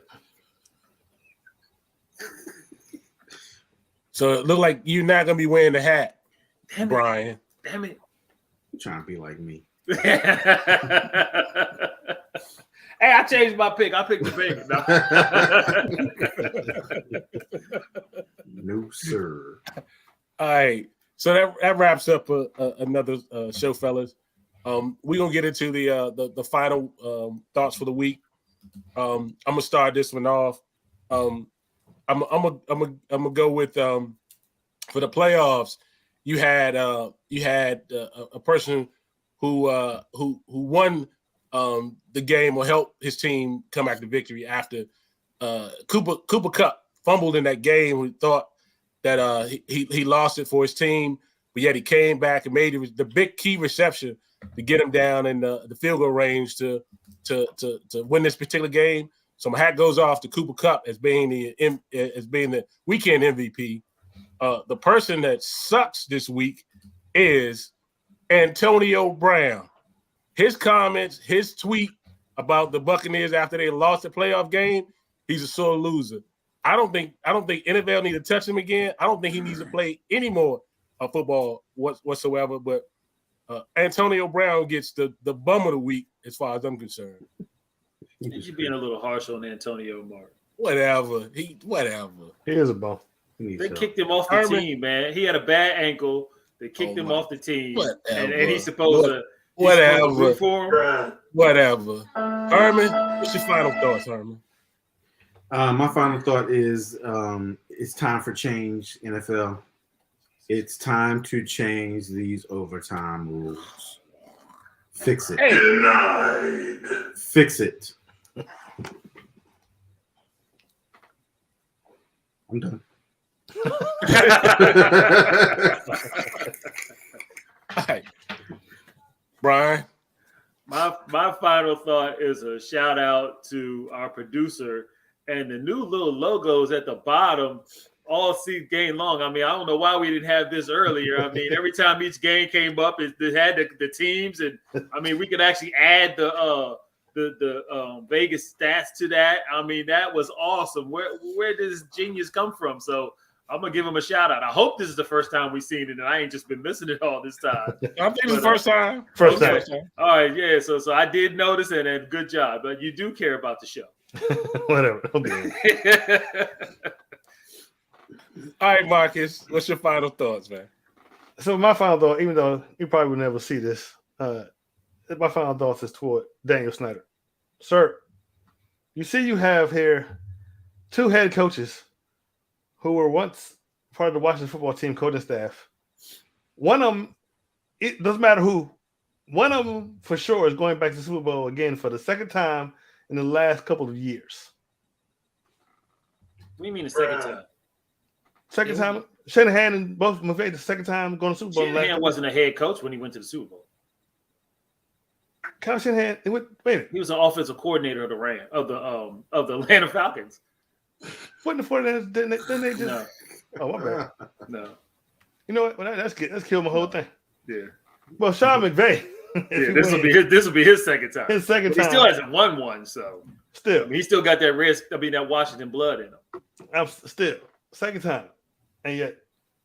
So it looked like you're not gonna be wearing the hat, Brian. Damn it! You're trying to be like me. Hey, I changed my pick. I picked the Bengals. No, sir. All right. So that wraps up another show, fellas. We're gonna get into the final thoughts for the week. I'm gonna start this one off. I'm gonna go with for the playoffs. You had a person who won the game or helped his team come back to victory after Cooper Kupp fumbled in that game. We thought that he lost it for his team, but yet he came back and made the big key reception to get him down in the field goal range to win this particular game. So my hat goes off to Cooper Kupp as being the weekend MVP. The person that sucks this week is Antonio Brown. His comments, his tweet about the Buccaneers after they lost the playoff game, he's a sore loser. I don't think NFL need to touch him again. I don't think he needs to play any more football whatsoever. But Antonio Brown gets the bum of the week as far as I'm concerned. You're being a little harsh on Antonio, Mark. Whatever. He is a bum. They kicked him off the team, man. He had a bad ankle. They kicked him off the team, and he's supposed to. Whatever. For him. Whatever. Herman, what's your final thoughts, Herman? My final thought is it's time for change, NFL. It's time to change these overtime rules. Fix it. Denied. Fix it. I'm done. All right. Brian? My final thought is a shout out to our producer and the new little logos at the bottom all game long. I mean, I don't know why we didn't have this earlier. I mean, every time each game came up, it had the teams, and I mean, we could actually add the Vegas stats to that. I mean, that was awesome. Where did this genius come from? So I'm gonna give him a shout out. I hope this is the first time we've seen it, and I ain't just been missing it all this time. I think it's the first time. First time. All right, yeah. So I did notice it, and good job. But you do care about the show. Whatever. All right, Marcus, what's your final thoughts, man? So my final thought, even though you probably would never see this, my final thoughts is toward Daniel Snyder. Sir, you see you have here two head coaches who were once part of the Washington football team coaching staff. One of them, it doesn't matter who, one of them for sure is going back to the Super Bowl again for the second time in the last couple of years. What do you mean the second time? Second time, Shanahan and both McVay the second time going to Super Bowl. Shanahan wasn't a head coach when he went to the Super Bowl. Kyle Shanahan, wait a minute. He was an offensive coordinator of the Atlanta Falcons. What in the 49ers? Didn't they just? No. Oh, my bad. No. You know what? Well, let's kill my whole thing. Yeah. Well, Sean McVay. Yeah, this will be his second time. His second time. He still hasn't won one, so still, I mean, he still got that Washington blood in him. I'm still second time, and yet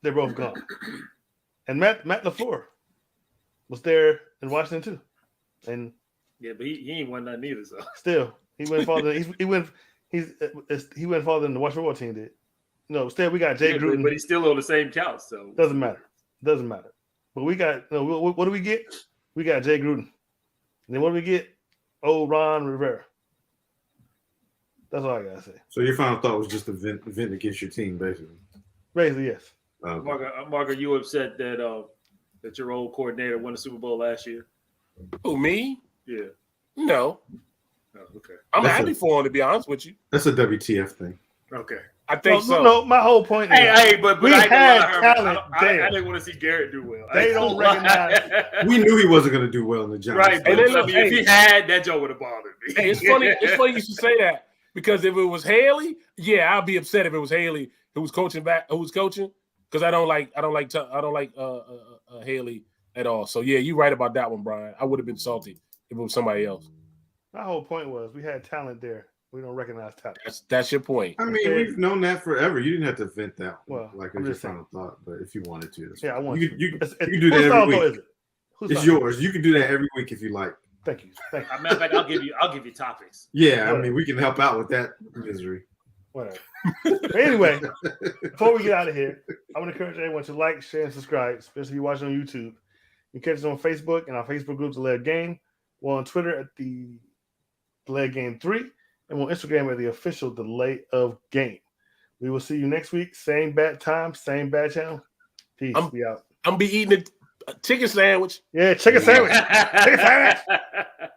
they're both gone. And Matt LaFleur was there in Washington too, and yeah, but he ain't won nothing either. So still, he went farther. He went farther than the Washington football team did. No, still we got Jay Gruden, but he's still on the same couch, so doesn't matter. But we got what do we get? We got Jay Gruden. And then what do we get? Old Ron Rivera. That's all I gotta say. So your final thought was just a vent against your team, basically. Basically, yes. Mark, are you upset that your old coordinator won the Super Bowl last year? Who, me? Yeah. No. Oh, okay. I'm happy for him, to be honest with you. That's a WTF thing. Okay. I think so. No, my whole point is but we I had talent there. I didn't want to see Garrett do well. They don't recognize. We knew he wasn't going to do well in the Giants. Right, but And then, if he had, that joke would have bothered me. Hey, it's funny. It's funny you should say that because if it was Haley, yeah, I'd be upset if it was Haley who was coaching because I don't like Haley at all. So yeah, you're right about that one, Brian. I would have been salty if it was somebody else. My whole point was we had talent there. We don't recognize talent. That's your point. I mean, we've known that forever. You didn't have to vent that Well, like I'm as your just saying. final thought, but if you wanted to, Yeah, I want you to. can do that every week. It's Who's yours. You can do that every week if you like. Thank you. Matter of fact, I'll give you topics. Yeah, I mean, we can help out with that misery. Whatever. But anyway, before we get out of here, I want to encourage everyone to like, share, and subscribe, especially if you're watching on YouTube. You can catch us on Facebook and our Facebook group, Delay of Game. We're on Twitter at the Delay of Game 3, and we're on Instagram at the official Delay of Game. We will see you next week. Same bat time, same bat channel. Peace. We out. I'm be eating a chicken sandwich. Yeah, chicken sandwich. Chicken sandwich.